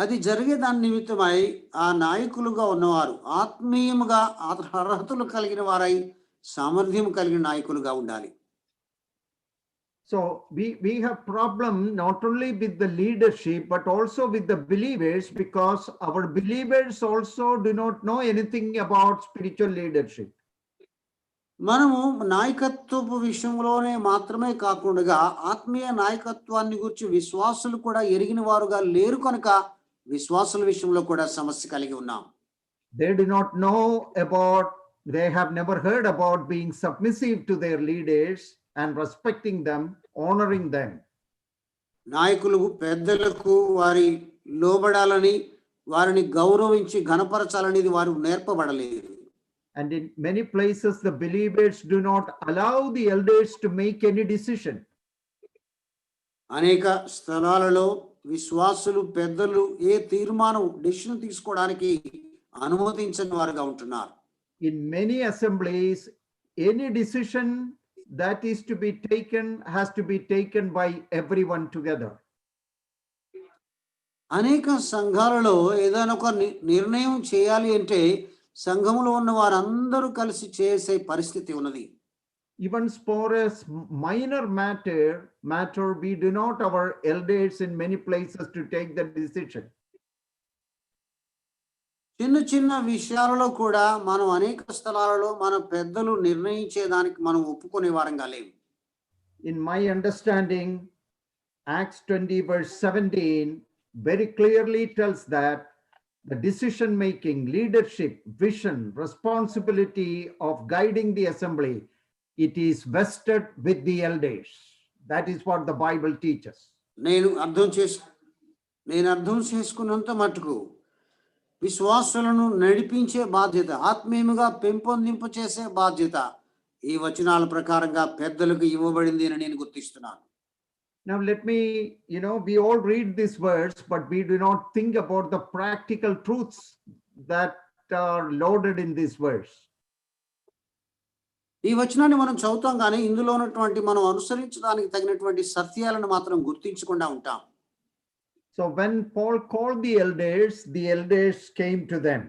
అది జరిగే దాని నిమిత్తమై ఆ నాయకులుగా ఉన్నవారు ఆత్మీయముగా అర్హతలు కలిగిన వారై సామర్థ్యం కలిగిన నాయకులుగా ఉండాలి. So we have problem not only with the leadership but also with the believers, because our believers also do not know anything about spiritual leadership. మనము నాయకత్వపు విషయంలోనే మాత్రమే కాకుండా ఆత్మీయ నాయకత్వాన్ని గురించి విశ్వాసులు కూడా ఎరిగిన వారుగా లేరు కనుక విశ్వాసుల విషయంలో కూడా సమస్య కలిగి ఉన్నాం. They do not know about, they have never heard about being submissive to their leaders and respecting them, honoring them. నాయకులు పెద్దలకు వారి లోబడాలని, వారిని గౌరవించి ఘనపరచాలనేది వారు నేర్పబడలేదు. And in many places, the believers do not allow the elders to make any decision. అనేక స్థలాలలో విశ్వాసులు పెద్దలు ఏ తీర్మానం డెసిషన్ తీసుకోవడానికి అనుమతించని వారుగా ఉంటున్నారు. In many assemblies, any decision that is to be taken has to be taken by everyone together. అనేక సంఘాలలో ఏదైనా ఒక నిర్ణయం చేయాలి అంటే సంఘములో ఉన్న వారందరూ కలిసి చేసే పరిస్థితి ఉన్నది. Even for a minor matter, we do not our elders in many places to take the decision. చిన్న చిన్న విషయాలలో కూడా మనం అనేక స్థలాలలో మన పెద్దలు నిర్ణయించేదానికి మనం ఒప్పుకునే వారంగా లేవు. In my understanding, Acts 20 verse 17 very clearly tells that the decision making, leadership, vision, responsibility of guiding the assembly, it is vested with the elders. That is what the Bible teaches. నేను అర్థం చేసుకున్నంత మటుకు విశ్వాసులను నడిపించే బాధ్యత, ఆత్మీయముగా పెంపొందింప చేసే బాధ్యత ఈ వచనాల ప్రకారంగా పెద్దలకు ఇవ్వబడింది అని నేను గుర్తిస్తున్నాను. Now, let me, we all read this verse, but we do not think about the practical truths that are loaded in this verse. ఈ వచనాన్ని మనం చదువుతాం కానీ ఇందులో ఉన్నటువంటి మనం అనుసరించడానికి తగినటువంటి సత్యాలను మాత్రం గుర్తించకుండా ఉంటాం. So when Paul called the elders came to them.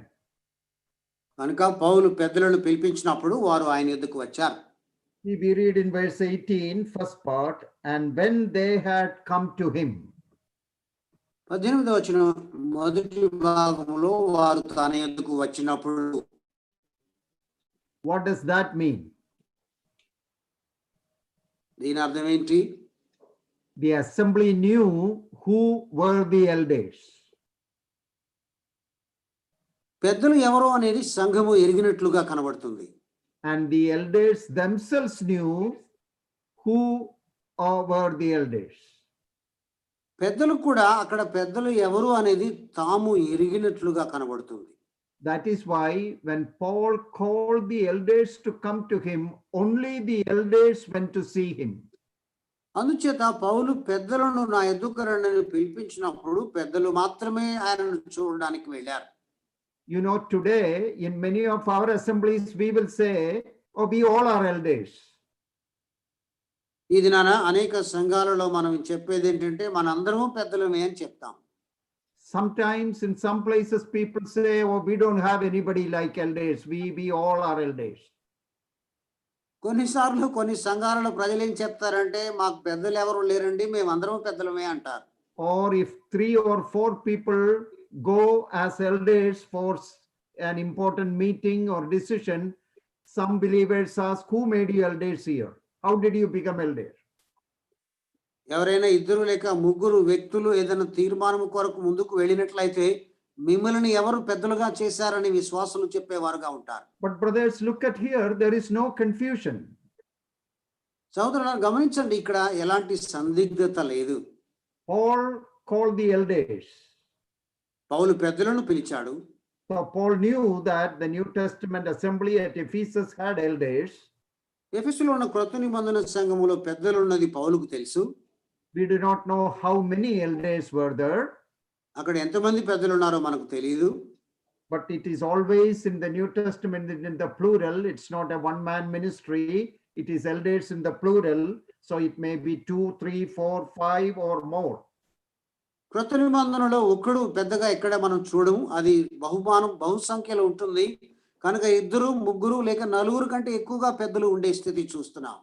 కనుక పౌలు పెద్దలను పిలిపించినప్పుడు వారు ఆయన యొద్దకు వచ్చారు. We read in verse 18, first part, and when they had come to him. 18వ వచనం మొదటి భాగంలో వారు తన యొద్దకు వచ్చినప్పుడు. What does that mean? దీని అర్థం ఏంటి? The assembly knew who were the elders. పెద్దలు ఎవరో అనేది సంఘము ఎరిగినట్లుగా కనబడుతుంది. And the elders themselves knew who were the elders. పెద్దలు కూడా అక్కడ పెద్దలు ఎవరు అనేది తాము ఎరిగినట్లుగా కనబడుతుంది. That is why when Paul called the elders to come to him, only the elders went to see him. అందుచేత పౌలు పెద్దలను నా ఎదుకు రండి పిలిపించినప్పుడు పెద్దలు మాత్రమే ఆయనను చూడడానికి వెళ్ళారు. Today in many of our assemblies we will say, oh, we all are elders. ఈ దినాన అనేక సంఘాలలో మనం చెప్పేది ఏంటంటే మనందరము పెద్దలమే అని చెప్తాం. Sometimes in some places people say, oh, we don't have anybody like elders. We all are elders. కొన్నిసార్లు కొన్ని సంఘాలలో ప్రజలు ఏం చెప్తారంటే మాకు పెద్దలు ఎవరు లేరండి, మేమందరం పెద్దలమే అంటారు. Or if 3 or 4 people go as elders for an important meeting or decision, some believers ask, who made you elders here? How did you become elder? ఎవరైనా 2 లేక 3 వ్యక్తులు ఏదైనా తీర్మానం కొరకు ముందుకు వెళ్ళినట్లయితే మిమ్మల్ని ఎవరు పెద్దలుగా చేశారని విశ్వాసులు చెప్పేవారుగా ఉంటారు. But brothers, look at here, there is no confusion. సోదరులారా గమనించండి, ఇక్కడ ఎలాంటి సందిగ్ధత లేదు. Paul called the elders. పౌలు పెద్దలను పిలిచాడు. So Paul knew that the New Testament assembly at Ephesus had elders. ఎఫెసులో ఉన్న క్రొత్త నిబంధన సంఘములో పెద్దలు ఉన్నది పౌలుకు తెలుసు. We do not know how many elders were there. అక్కడ ఎంతమంది పెద్దలు ఉన్నారో మనకు తెలియదు. But it is always in the New Testament in the plural. It's not a one-man ministry. It is elders in the plural. So it may be 2, 3, 4, 5 or more. క్రొత్త నిబంధనలో ఒక్కడు పెద్దగా ఎక్కడ మనం చూడము, అది బహుసంఖ్యలో ఉంటుంది. కనుక 2, 3 లేక 4 కంటే ఎక్కువగా పెద్దలు ఉండే స్థితి చూస్తున్నాం.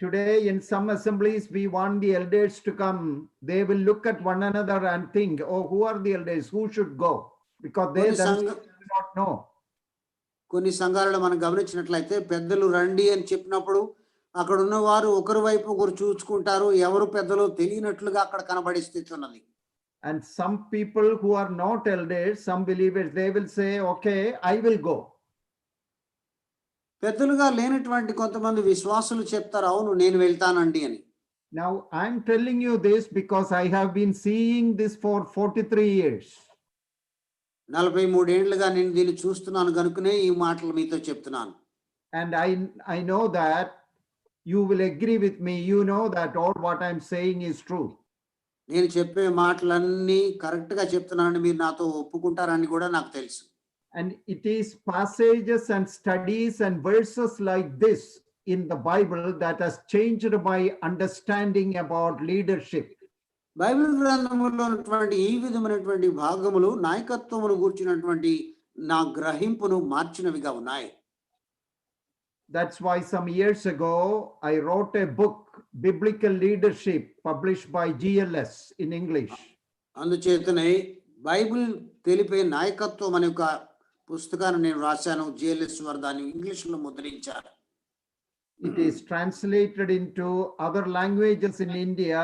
Today in some assemblies we want the elders to come. They will look at one another and think, oh, who are the elders? Who should go? Because they themselves do not know. కొన్ని సంఘాలలో మనం గమనించినట్లయితే పెద్దలు రండి అని చెప్పినప్పుడు అక్కడ ఉన్న వారు ఒకరి వైపు ఒకరు చూసుకుంటారు, ఎవరు పెద్దలో తెలియనట్లుగా అక్కడ కనబడే స్థితి ఉన్నది. And some people who are not elders, some believers, they will say, okay, I will go. పెద్దలుగా లేనటువంటి కొంతమంది విశ్వాసులు చెప్తారు, అవును నేను వెళ్తానండి అని. Now I'm telling you this because I have been seeing this for 43 years. 43 ఏళ్లుగా నేను దీన్ని చూస్తున్నాను కనుకనే ఈ మాటలు మీతో చెప్తున్నాను. And I know that you will agree with me. You know that all what I'm saying is true. నేను చెప్పే మాటలన్నీ కరెక్ట్ గా చెప్తున్నానని మీరు నాతో ఒప్పుకుంటారని కూడా నాకు తెలుసు. And it is passages and studies and verses like this in the Bible that has changed my understanding about leadership. Bible గ్రంథములో ఉన్నటువంటి ఈ విధమైనటువంటి భాగములు నాయకత్వమును గూర్చినటువంటి నా గ్రహింపును మార్చినవిగా ఉన్నాయి. That's why some years ago I wrote a book, Biblical Leadership, published by GLS in English. అందుచేతనే Bible తెలిపే నాయకత్వం అనే ఒక పుస్తకాన్ని నేను రాశాను. జిఎల్ఎస్ వారు దాన్ని ఇంగ్లీష్లో ముద్రించారు. It is translated into other languages in India.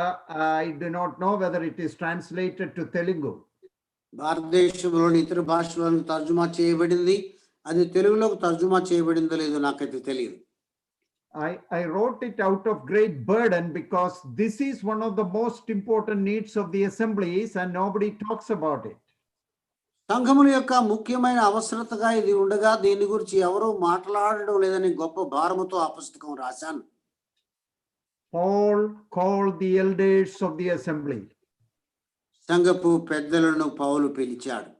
I do not know whether it is translated to Telugu. భారతదేశంలోని ఇతర భాషలకు తర్జుమా చేయబడింది. అది తెలుగులోకి తర్జుమా చేయబడిందో లేదో నాకైతే తెలియదు. I wrote it out of great burden because this is one of the most important needs of the assemblies and nobody talks about it. సంఘముల యొక్క ముఖ్యమైన అవసరతగా ఇది ఉండగా దీని గురించి ఎవరు మాట్లాడడం లేదని గొప్ప భారముతో ఆ పుస్తకం రాశాను. Paul called the elders of the assembly. సంఘపు పెద్దలను పౌలు పిలిచాడు.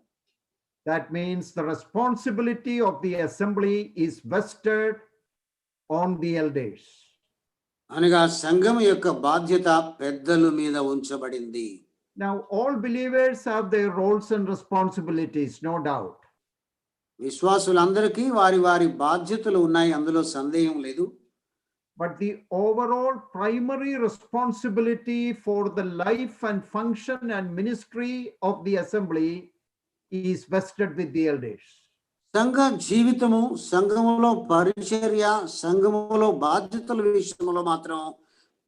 That means the responsibility of the assembly is vested on the elders. అనగా సంఘం యొక్క బాధ్యత పెద్దల మీద ఉంచబడింది. Now, all believers have their roles and responsibilities, no doubt. విశ్వాసులందరికీ వారి వారి బాధ్యతలు ఉన్నాయి, అందులో సందేహం లేదు. But the overall primary responsibility for the life and function and ministry of the assembly is vested with the elders. సంఘ జీవితము, సంఘములో పరిచర్య, సంఘములో బాధ్యతల విషయంలో మాత్రం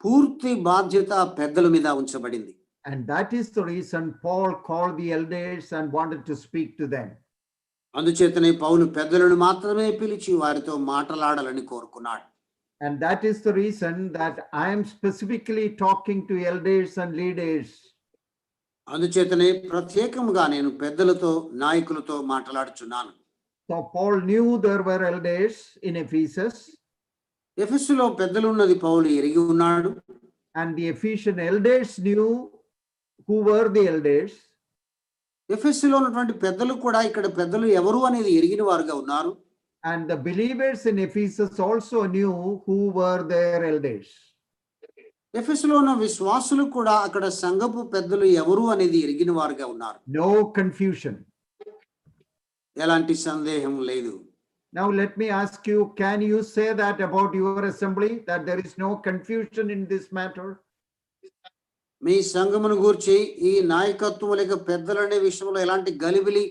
పూర్తి బాధ్యత పెద్దల మీద ఉంచబడింది. And that is the reason Paul called the elders and wanted to speak to them. అందుచేతనే పౌలు పెద్దలను మాత్రమే పిలిచి వారితో మాట్లాడాలని కోరుకున్నాడు. And that is the reason that I am specifically talking to elders and leaders. అందుచేతనే ప్రత్యేకంగా నేను పెద్దలతో, నాయకులతో మాట్లాడుచున్నాను. So Paul knew there were elders in Ephesus. ఎఫెసులో పెద్దలు ఉన్నది పౌలు ఎరిగి ఉన్నాడు. And the Ephesian elders knew who were the elders. ఎఫెసులో ఉన్నటువంటి పెద్దలు కూడా ఇక్కడ పెద్దలు ఎవరు అనేది ఎరిగిన వారుగా ఉన్నారు. And the believers in Ephesus also knew who were their elders. ఎఫెసులో ఉన్న విశ్వాసులు కూడా అక్కడ సంఘపు పెద్దలు ఎవరు అనేది ఎరిగిన వారుగా ఉన్నారు. No confusion. ఎలాంటి సందేహం లేదు. Now let me ask you, can you say that about your assembly, that there is no confusion in this matter? మీ సంఘమును గూర్చి ఈ నాయకత్వం లేక పెద్దలనే విషయంలో ఎలాంటి గలిబిలి,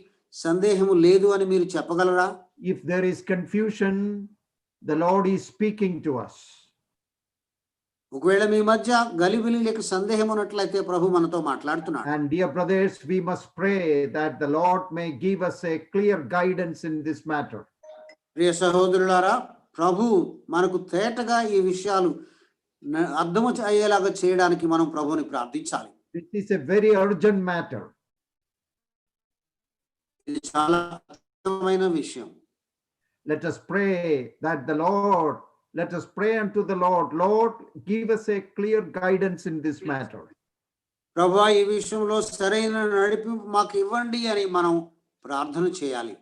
సందేహము లేదు అని మీరు చెప్పగలరా? If there is confusion, the Lord is speaking to us. ఒకవేళ మీ మధ్య గలిబిలి లేక సందేహం ఉన్నట్లయితే ప్రభు మనతో మాట్లాడుతున్నాడు. And dear brothers, we must pray that the Lord may give us a clear guidance in this matter. ప్రియ సహోదరులారా, ప్రభు మనకు తేటగా ఈ విషయాలు అర్థము అయ్యేలాగా చేయడానికి మనం ప్రభువుని ప్రార్థించాలి. This is a very urgent matter. ఇది చాలా అత్యవసరమైన విషయం. Let us pray that the Lord, let us pray unto the Lord, Lord, give us a clear guidance in this matter. ప్రభువా, ఈ విషయంలో సరైన నడిపింపు మాకు ఇవ్వండి అని మనం ప్రార్థన చేయాలి.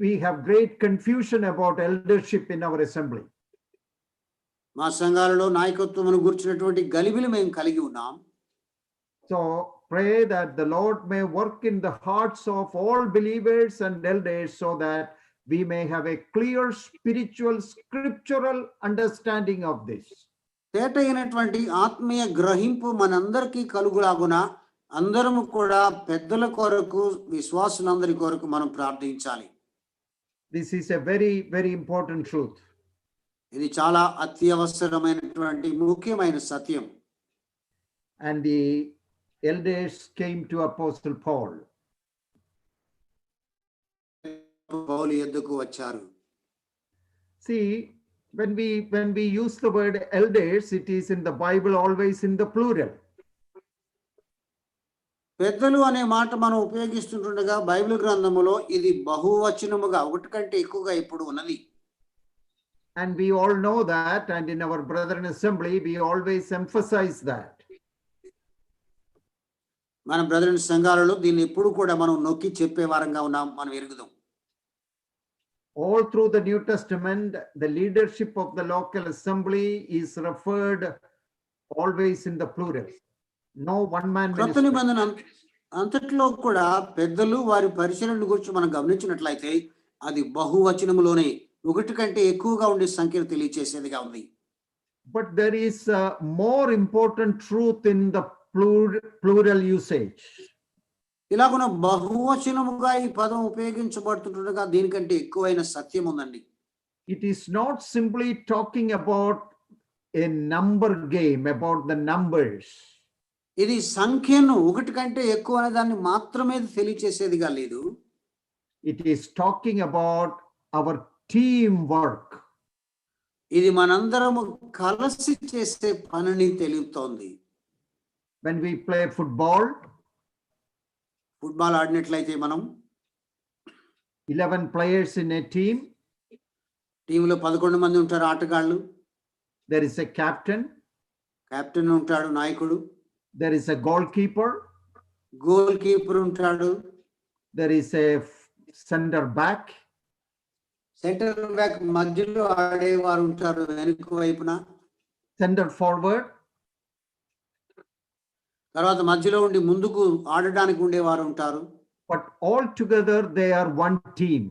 We have great confusion about eldership in our assembly. మా సంఘాలలో నాయకత్వమును గుర్చినటువంటి గలిబిలి మేము కలిగి ఉన్నాం. So pray that the Lord may work in the hearts of all believers and elders so that we may have a clear spiritual scriptural understanding of this. తేటైనటువంటి ఆత్మీయ గ్రహింపు మనందరికీ కలుగులాగున అందరము కూడా పెద్దల కొరకు, విశ్వాసులందరి కొరకు మనం ప్రార్థించాలి. This is a very, very important truth. ఇది చాలా అత్యవసరమైనటువంటి ముఖ్యమైన సత్యం. And the elders came to Apostle Paul. పౌలు యొద్దకు వచ్చారు. See, when we use the word elders, it is in the Bible always in the plural. పెద్దలు అనే మాట మనం ఉపయోగిస్తుండగా బైబిల్ గ్రంథములో ఇది బహువచనముగా, ఒకటి కంటే ఎక్కువగా ఎప్పుడు ఉన్నది. And we all know that, and in our brethren assembly, we always emphasize that. మన బ్రదరన్ సంఘాలలో దీన్ని ఎప్పుడు కూడా మనం నొక్కి చెప్పే వారంగా ఉన్నాం, మనం ఎరుగుదాం. All through the New Testament, the leadership of the local assembly is referred always in the plural. No one man క్రొత్త ministry. నిబంధన అంతట్లో కూడా పెద్దలు వారి పరిచర్యను గురించి మనం గమనించినట్లయితే అది బహువచనములోనే, ఒకటి కంటే ఎక్కువగా ఉండే సంఖ్యను తెలియచేసేదిగా ఉంది. But there is a more important truth in the plural usage. ఇలాగున బహువచనముగా ఈ పదం ఉపయోగించబడుతుండగా దీనికంటే ఎక్కువైన సత్యం ఉందండి. It is not simply talking about a number game, about the numbers. ఇది సంఖ్యను, ఒకటి కంటే ఎక్కువ అనే దాన్ని మాత్రమే తెలియచేసేదిగా లేదు. It is talking about our teamwork. ఇది మనందరము కలిసి చేసే పనిని తెలుపుతోంది. When we play football, football ఆడినట్లయితే మనం 11 players in a team. టీంలో 11 మంది ఉంటారు ఆటగాళ్ళు. There is a captain. Captain ఉంటాడు, నాయకుడు. There is a goalkeeper. Goal keeper ఉంటాడు. There is a center back. Centre back మధ్యలో ఆడేవారు ఉంటారు వెనుక వైపున. Center forward. తర్వాత మధ్యలో ఉండి ముందుకు ఆడడానికి ఉండేవారు ఉంటారు. But all together they are one team.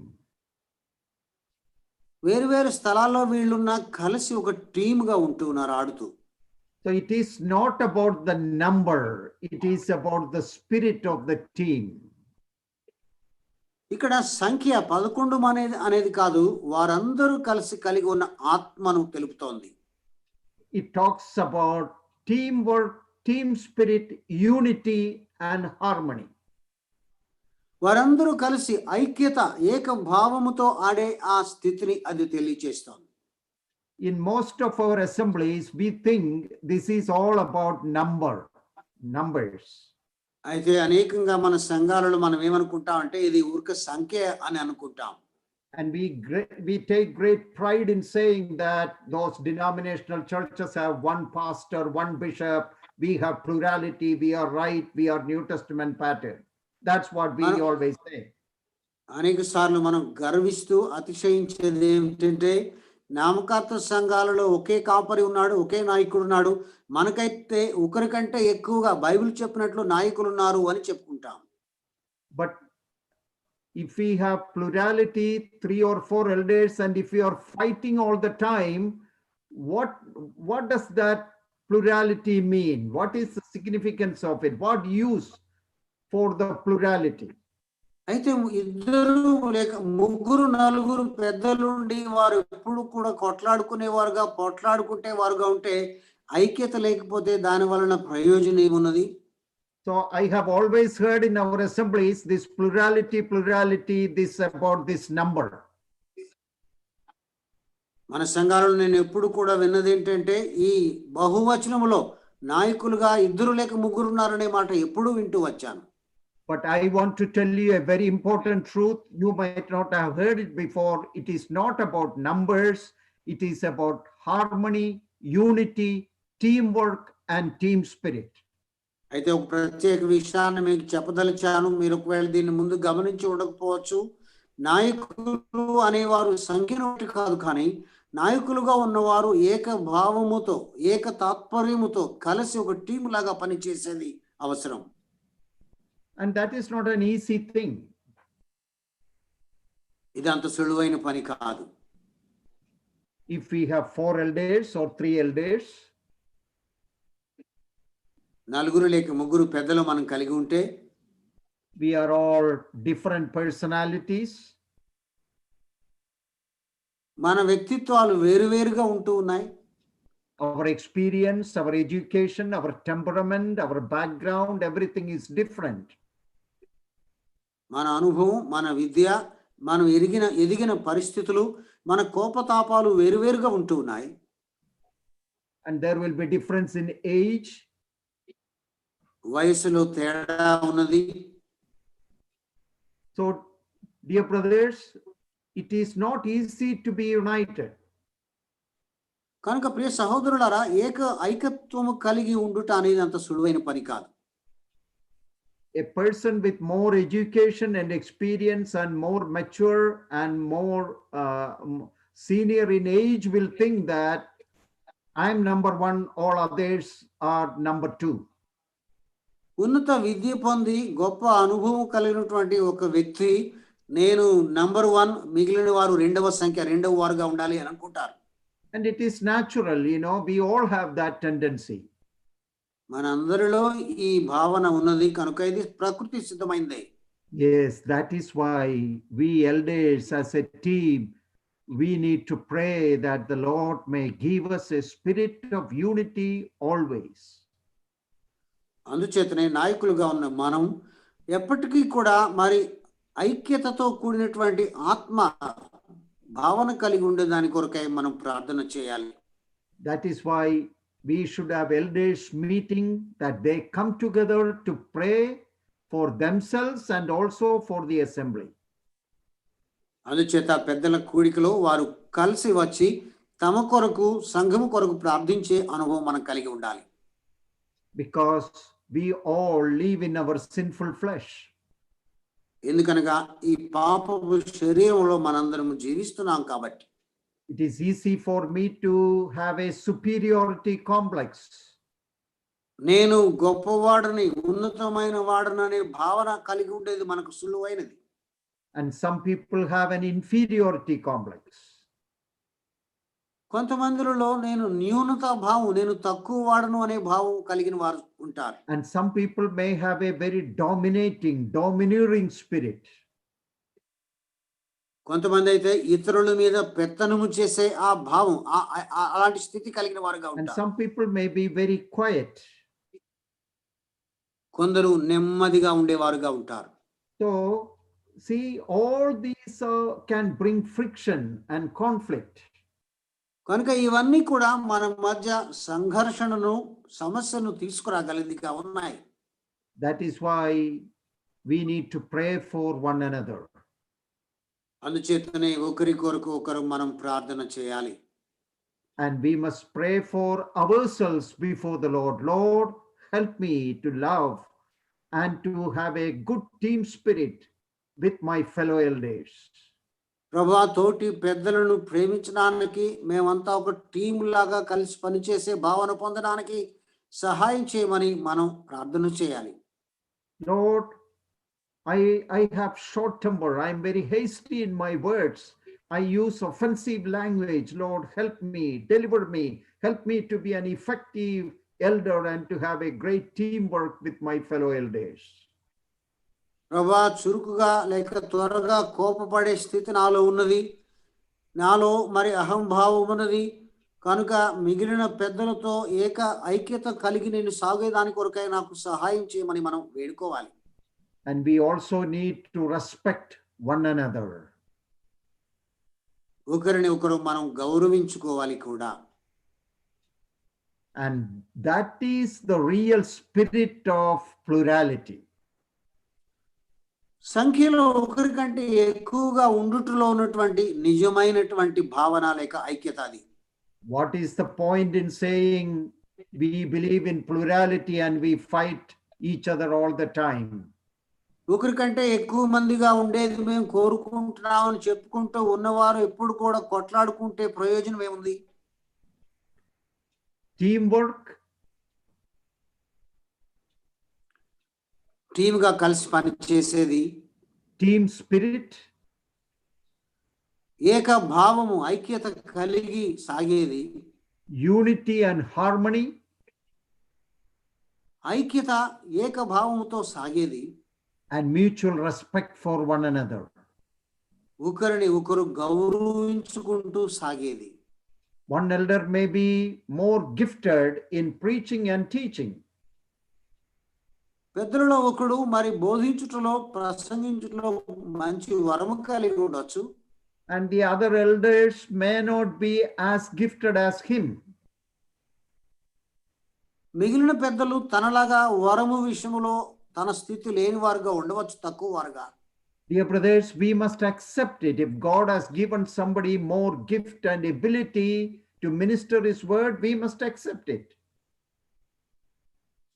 వేరు వేరు స్థలాల్లో వీళ్ళున్న కలిసి ఒక టీమ్గా ఉంటూ ఉన్నారు ఆడుతూ. So it is not about the number, it is about the spirit of the team. ఇక్కడ సంఖ్య 11 అనేది కాదు, వారందరూ కలిసి కలిగి ఉన్న ఆత్మను తెలుపుతోంది. It talks about teamwork, team spirit, unity and harmony. వారందరూ కలిసి ఐక్యత, ఏక భావముతో ఆడే ఆ స్థితిని అది తెలియజేస్తోంది. In most of our assemblies, we think this is all about numbers. అయితే అనేకంగా మన సంఘాలలో మనం ఏమనుకుంటాం అంటే ఇది ఊరిక సంఖ్య అని అనుకుంటాం. And we take great pride in saying that those denominational churches have one pastor, one bishop, we have plurality, we are right, we are New Testament pattern. That's what we always say. అనేక సార్లు మనం గర్విస్తూ అతిశయించేది ఏమిటంటే నామకార్థ సంఘాలలో ఒకే కాపరి ఉన్నాడు, ఒకే నాయకుడు ఉన్నాడు, మనకైతే ఒకరికంటే ఎక్కువగా బైబిల్ చెప్పినట్లు నాయకులు ఉన్నారు అని చెప్పుకుంటాం. But if we have plurality, 3 or 4 elders, and if we are fighting all the time, what does that plurality mean? What is the significance of it? What use for the plurality? అయితే ఇద్దరు లేక ముగ్గురు నలుగురు పెద్దలుండి వారు ఎప్పుడు కూడా కొట్లాడుకునేవారుగా పోట్లాడుకుంటేవారుగా ఉంటే ఐక్యత లేకపోతే దాని వలన ప్రయోజనం ఏమున్నది? So I have always heard in our assemblies this plurality, this about this number. మన సంఘాలలో నేను ఎప్పుడు కూడా విన్నది ఏంటంటే ఈ బహువచనములో నాయకులుగా ఇద్దరు లేక ముగ్గురు ఉన్నారనే మాట ఎప్పుడు వింటూ వచ్చాను. But I want to tell you a very important truth. You might not have heard it before. It is not about numbers. It is about harmony, unity, teamwork, and team spirit. అయితే ఒక ప్రత్యేక విషయాన్ని మీకు చెప్పదలిచాను. మీరు ఒకవేళ దీన్ని ముందు గమనించి ఉండకపోవచ్చు. నాయకులు అనేవారు సంఖ్యను బట్టి కాదు, కానీ నాయకులుగా ఉన్నవారు ఏక భావముతో, ఏక తాత్పర్యముతో కలిసి ఒక టీం లాగా పనిచేసేది అవసరం. And that is not an easy thing. ఇది అంత సులువైన పని కాదు. If we have 4 elders or 3 elders, నలుగురు లేక ముగ్గురు పెద్దలు మనం కలిగి ఉంటే, we are all different personalities. మన వ్యక్తిత్వాలు వేరువేరుగా ఉంటూ ఉన్నాయి. Our experience, our education, our temperament, our background, everything is different. మన అనుభవం, మన విద్య, మనం ఎదిగిన పరిస్థితులు, మన కోపతాపాలు వేరువేరుగా ఉంటూ ఉన్నాయి. And there will be difference in age. వయసులో తేడా ఉన్నది. So, dear brothers, it is not easy to be united. కనుక ప్రియ సహోదరులారా, ఐకత్వము కలిగి ఉండుట అనేది అంత సులువైన పని కాదు. A person with more education and experience and more mature and more senior in age will think that I'm number 1, all others are number 2. ఉన్నత విద్య పొంది గొప్ప అనుభవం కలిగినటువంటి ఒక వ్యక్తి నేను నంబర్ 1, మిగిలిన వారు రెండవ వారుగా ఉండాలి అని అనుకుంటారు. And it is natural, we all have that tendency. మనందరిలో ఈ భావన ఉన్నది కనుక ఇది ప్రకృతి సిద్ధమైంది. Yes, that is why we elders as a team, we need to pray that the Lord may give us a spirit of unity always. అందుచేతనే నాయకులుగా ఉన్న మనం ఎప్పటికీ కూడా మరి ఐక్యతతో కూడినటువంటి ఆత్మ భావన కలిగి ఉండే దాని కొరకై మనం ప్రార్థన చేయాలి. That is why we should have elders meeting, that they come together to pray for themselves and also for the assembly. అందుచేత పెద్దల కూడికలో వారు కలిసి వచ్చి తమ కొరకు, సంఘము కొరకు ప్రార్థించే అనుభవం మనం కలిగి ఉండాలి. because we all live in our sinful flesh. ఎందుకనగా ఈ పాపపు శరీరంలో మనందరము జీవిస్తున్నాం కాబట్టి. It is easy for me to have a superiority complex. నేను గొప్పవాడని, ఉన్నతమైన వాడననే భావన కలిగి ఉండేది మనకు సులువైనది. And some people have an inferiority complex. కొంతమందిలో నేను న్యూనత భావం, నేను తక్కువ వాడను అనే భావం కలిగిన వారు ఉంటారు. And some people may have a very domineering spirit. కొంతమంది అయితే ఇతరుల మీద పెత్తనము చేసే ఆ భావం, అలాంటి స్థితి కలిగిన వారుగా And ఉంటారు. some people may be very quiet. కొందరు నెమ్మదిగా ఉండేవారుగా ఉంటారు. So, see, all these can bring friction and conflict. కనుక ఇవన్నీ కూడా మన మధ్య సంఘర్షణను, సమస్యను తీసుకురాగలిగిగా ఉన్నాయి. That is why we need to pray for one another. అందుచేతనే ఒకరి కొరకు ఒకరు మనం ప్రార్థన చేయాలి. And we must pray for ourselves before the Lord. Lord, help me to love and to have a good team spirit with my fellow elders. ప్రభా, తోటి పెద్దలను ప్రేమించడానికి, మేమంతా ఒక టీం లాగా కలిసి పనిచేసే భావన పొందడానికి సహాయం చేయమని మనం ప్రార్థన చేయాలి. Lord, I have short temper. I am very hasty in my words. I use offensive language. Lord, help me, deliver me, help me to be an effective elder and to have a great teamwork with my fellow elders. ప్రభా, చురుకుగా లేక త్వరగా కోపపడే స్థితి నాలో ఉన్నది, నాలో మరి అహంభావం ఉన్నది. కనుక మిగిలిన పెద్దలతో ఐక్యత కలిగి నేను సాగేదాని కొరకై నాకు సహాయం చేయమని మనం వేడుకోవాలి. And we also need to respect one another. ఒకరిని ఒకరు మనం గౌరవించుకోవాలి కూడా. And that is the real spirit of plurality. సంఖ్యలో ఒకరికంటే ఎక్కువగా ఉండుటలో ఉన్నటువంటి నిజమైనటువంటి భావన లేక ఐక్యత అది. What is the point in saying we believe in plurality and we fight each other all the time? ఒకరికంటే ఎక్కువ మందిగా ఉండేది మేము కోరుకుంటున్నామని చెప్పుకుంటూ ఉన్నవారు ఎప్పుడు కూడా కొట్లాడుకుంటే ప్రయోజనం ఏముంది? Teamwork, టీమ్గా కలిసి పని చేసేది, team spirit, ఏక భావము, ఐక్యత కలిగి సాగేది, unity and harmony, ఐక్యత ఏక భావముతో సాగేది, and mutual respect for one another. ఒకరిని ఒకరు గౌరవించుకుంటూ సాగేది. One elder may be more gifted in preaching and teaching. పెద్దలలో ఒకడు మరి బోధించుటలో, ప్రసంగించుటలో మంచి వరము కలిగి ఉండొచ్చు. And the other elders may not be as gifted as him. మిగిలిన పెద్దలు తనలాగా వరము విషయంలో తన స్థితి లేని వారుగా ఉండవచ్చు, తక్కువ వారుగా. Dear brothers, we must accept it. If God has given somebody more gift and ability to minister his word, we must accept it.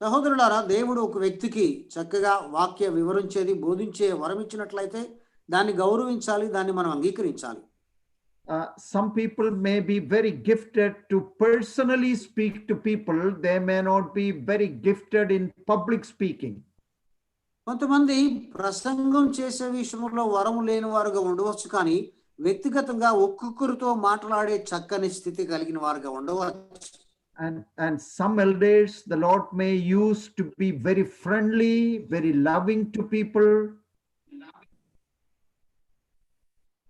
సహోదరులారా, దేవుడు ఒక వ్యక్తికి చక్కగా వాక్య వివరించేది, బోధించే వరం ఇచ్చినట్లయితే దాన్ని గౌరవించాలి, దాన్ని మనం అంగీకరించాలి. Some people may be very gifted to personally speak to people. They may not be very gifted in public speaking. కొంతమంది ప్రసంగం చేసే విషయంలో వరము లేని వారుగా ఉండవచ్చు, కానీ వ్యక్తిగతంగా ఒక్కొక్కరితో మాట్లాడే చక్కని స్థితి కలిగిన వారుగా ఉండవచ్చు. And some elders the Lord may use to be very friendly, very loving to people.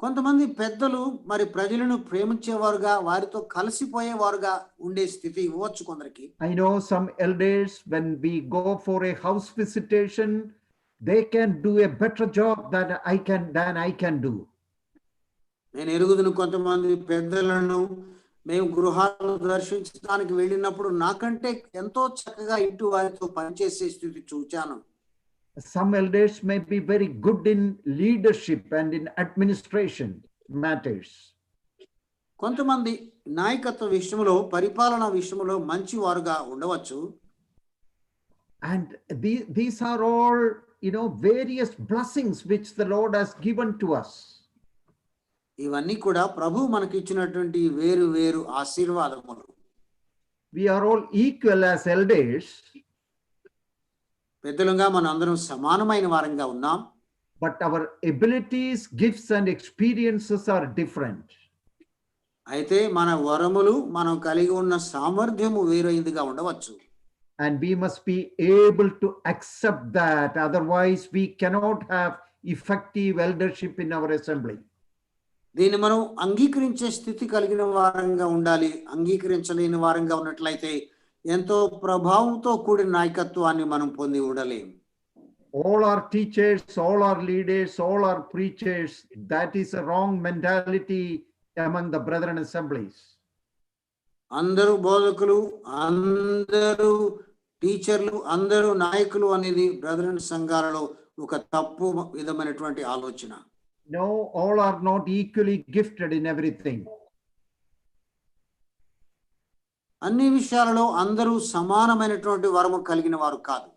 కొంతమంది పెద్దలు మరి ప్రజలను ప్రేమించేవారుగా, వారితో కలిసిపోయేవారుగా ఉండే స్థితి ఇవ్వచ్చు కొందరికి. I know some elders, when we go for a house visitation, they can do a better job than I can do. నేను ఎరుగుదును కొంతమంది పెద్దలను మేము గృహాలను దర్శించడానికి వెళ్ళినప్పుడు నాకంటే ఎంతో చక్కగా ఇటు వారితో పనిచేసే స్థితి చూచాను. Some elders may be very good in leadership and in administration matters. కొంతమంది నాయకత్వ విషయంలో, పరిపాలన విషయంలో మంచి వారుగా ఉండవచ్చు. And these are all, various blessings which the Lord has given to us. ఇవన్నీ కూడా ప్రభు మనకి ఇచ్చినటువంటి వేరు వేరు ఆశీర్వాదములు. We are all equal as elders, పెద్దలుగా మనం అందరం సమానమైన వారంగా ఉన్నాం. but our abilities, gifts, and experiences are different. అయితే మన వరములు మనం కలిగి ఉన్న సామర్థ్యము వేరైనదిగా ఉండవచ్చు. And we must be able to accept that. Otherwise, we cannot have effective eldership in our assembly. దీన్ని మనం అంగీకరించే స్థితి కలిగిన వారంగా ఉండాలి. అంగీకరించలేని వారంగా ఉన్నట్లయితే ఎంతో ప్రభావంతో కూడిన నాయకత్వాన్ని మనం పొంది ఉండలేం. All our teachers, all our leaders, all our preachers, that is a wrong mentality among the brethren assemblies. అందరూ బోధకులు, అందరూ టీచర్లు, అందరూ నాయకులు అనేది బ్రదరన్ సంఘాలలో ఒక తప్పు విధమైనటువంటి ఆలోచన. No, all are not equally gifted in everything. అన్ని విషయాలలో అందరూ సమానమైనటువంటి వరము కలిగిన వారు కాదు.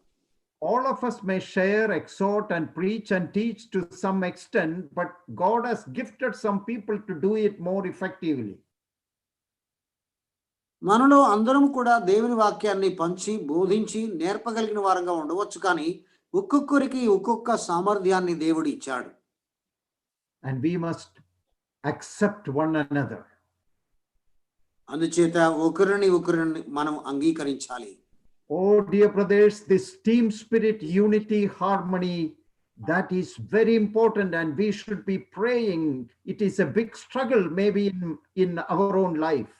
All of us may share, exhort, and preach and teach to some extent, but God has gifted some people to do it more effectively. మనలో అందరం కూడా దేవుని వాక్యాన్ని పంచి బోధించి నేర్పగలిగిన వారంగా ఉండవచ్చు, కానీ ఒక్కొక్కరికి ఒక్కొక్క సామర్థ్యాన్ని దేవుడు ఇచ్చాడు. And we must accept one another. అందుచేత ఒకరిని మనం అంగీకరించాలి. Oh, dear brothers, this team spirit, unity, harmony, that is very important, and we should be praying. It is a big struggle maybe in our own life.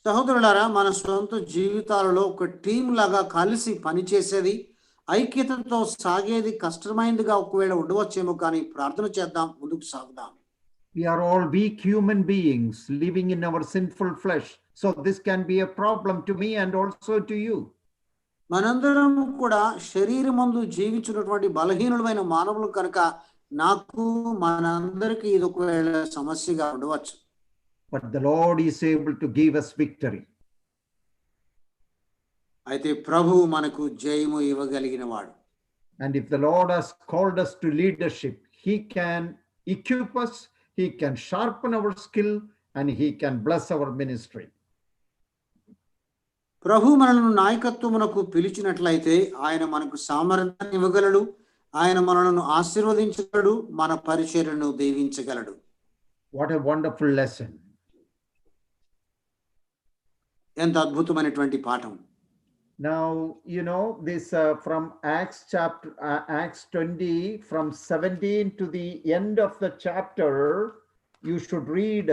సహోదరులారా, మన సొంత జీవితాలలో ఒక team లాగా కలిసి పనిచేసేది, ఐక్యతతో సాగేది కష్టమైనదిగా ఒకవేళ ఉండవచ్చేమో, కానీ ప్రార్థన చేద్దాం, ముందుకు సాగుదాం. We are all weak human beings living in our sinful flesh. So this can be a problem to me and also to you. మనందరం కూడా శరీరమందు జీవించినటువంటి బలహీనులమైన మానవులు కనుక నాకు మనందరికీ ఇది ఒకవేళ సమస్యగా ఉండవచ్చు. But the Lord is able to give us victory. అయితే ప్రభువు మనకు జయము ఇవ్వగలిగిన వాడు. And if the Lord has called us to leadership, He can equip us, He can sharpen our skill, and He can bless our ministry. ప్రభు మనలను నాయకత్వమునకు పిలిచినట్లయితే ఆయన మనకు సామర్థ్యాన్ని ఇవ్వగలడు, ఆయన మనలను ఆశీర్వదించగలడు, మన పరిచర్యను దీవించగలడు. What a wonderful lesson. ఎంత అద్భుతమైనటువంటి పాఠం. Now, this from Acts 20, from 17 to the end of the chapter, you should read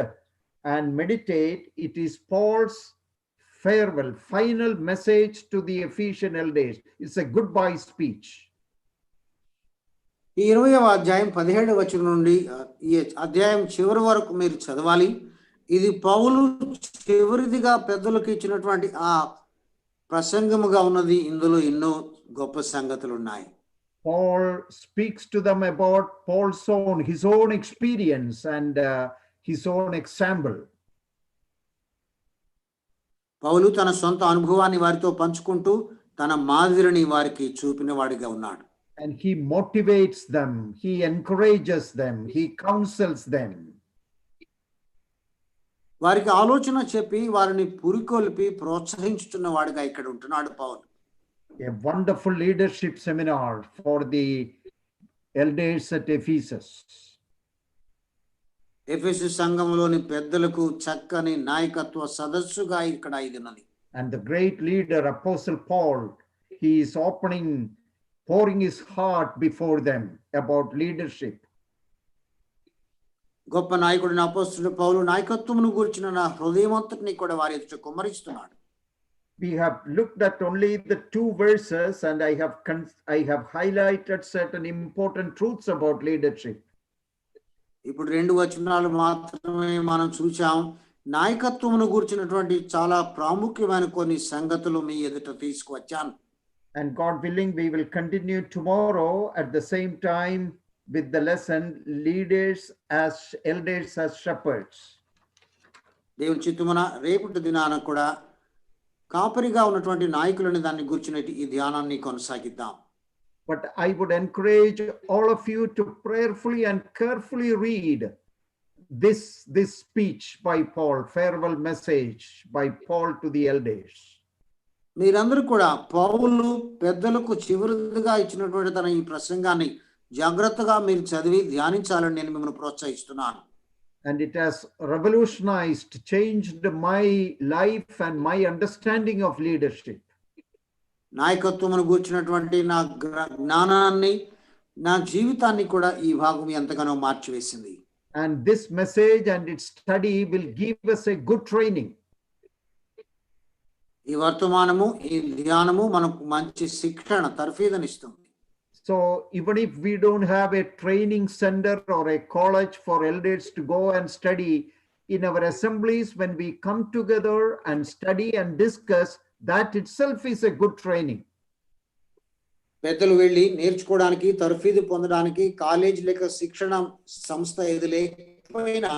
and meditate. It is Paul's farewell, final message to the Ephesian elders. It's a goodbye speech. ఈ 20వ అధ్యాయం 17వ వచనం నుండి ఈ అధ్యాయం చివరి వరకు మీరు చదవాలి. ఇది పౌలు చివరిదిగా పెద్దలకు ఇచ్చినటువంటి ఆ ప్రసంగముగా ఉన్నది. ఇందులో ఎన్నో గొప్ప సంగతులు ఉన్నాయి. Paul speaks to them about his own experience and his own example. పౌలు తన సొంత అనుభవాన్ని వారితో పంచుకుంటూ తన మాదిరిని వారికి చూపిన వాడిగా ఉన్నాడు. And he motivates them, he encourages them, he counsels them. వారికి ఆలోచన చెప్పి వారిని పురికొల్పి ప్రోత్సహించుతున్న వాడిగా ఇక్కడ ఉంటున్నాడు పౌలు. A wonderful leadership seminar for the elders at Ephesus. ఎఫెసు సంఘంలోని పెద్దలకు చక్కని నాయకత్వ సదస్సుగా ఇక్కడ ఇది ఉన్నది. And the great leader, Apostle Paul, he is pouring his heart before them about leadership. గొప్ప నాయకుడిని అపోస్తలుడు పౌలు నాయకత్వమును గురించిన నా హృదయమంతటిని కూడా వారి ఎదుట కుమ్మరిస్తున్నాడు. We have looked at only the 2 verses, and I have highlighted certain important truths about leadership. ఇప్పుడు 2 వచనాలు మాత్రమే మనం చూసాం. నాయకత్వమును గురించినటువంటి చాలా ప్రాముఖ్యమైన కొన్ని సంగతులు మీ ఎదుట తీసుకువచ్చాను. And God willing, we will continue tomorrow at the same time with the lesson leaders as elders as shepherds. దేవుని చిత్తమున రేపటి దినాన కూడా కాపరిగా ఉన్నటువంటి నాయకులని దాన్ని గుర్చిన ఈ ధ్యానాన్ని కొనసాగిద్దాం. But I would encourage all of you to prayerfully and carefully read this speech by Paul, farewell message by Paul to the elders. మీరందరూ కూడా పౌలు పెద్దలకు చివరిగా ఇచ్చినటువంటి తన ఈ ప్రసంగాన్ని జాగ్రత్తగా మీరు చదివి ధ్యానించాలని నేను మిమ్మల్ని ప్రోత్సహిస్తున్నాను. And it has revolutionized, changed my life and my understanding of leadership. నాయకత్వమును గూర్చినటువంటి నా జ్ఞానాన్ని, నా జీవితాన్ని కూడా ఈ భాగం ఎంతగానో మార్చివేసింది. And this message and its study will give us a good training. ఈ వర్తమానము, ఈ ధ్యానము మనకు మంచి శిక్షణ, తర్ఫీదునిస్తుంది. So even if we don't have a training center or a college for elders to go and study, in our assemblies when we come together and study and discuss, that itself is a good training. పెద్దలు వెళ్ళి నేర్చుకోవడానికి, తర్ఫీదు పొందడానికి college లేక శిక్షణ సంస్థ ఏది లేకపోయినా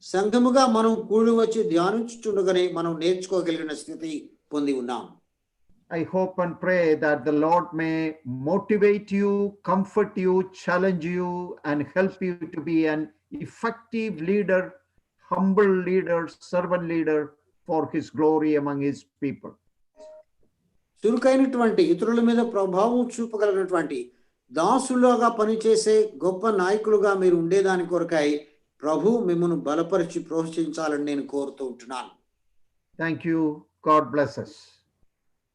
సంఘముగా మనం కూడి వచ్చి ధ్యానించుచుండగానే మనం నేర్చుకోగలిగిన స్థితి పొంది ఉన్నాం. I hope and pray that the Lord may motivate you, comfort you, challenge you, and help you to be an effective leader, humble leader, servant leader for his glory among his people. చురుకైనటువంటి, ఇతరుల మీద ప్రభావం చూపగలిగినటువంటి, దాసులుగా పనిచేసే గొప్ప నాయకులుగా మీరు ఉండేదాని కొరకై ప్రభు మిమ్మల్ని బలపరిచి ప్రోత్సహించాలని నేను కోరుతూ ఉంటున్నాను. Thank you. God bless us.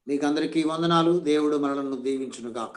మీకు అందరికీ వందనాలు. దేవుడు మనలను దీవించును గాక.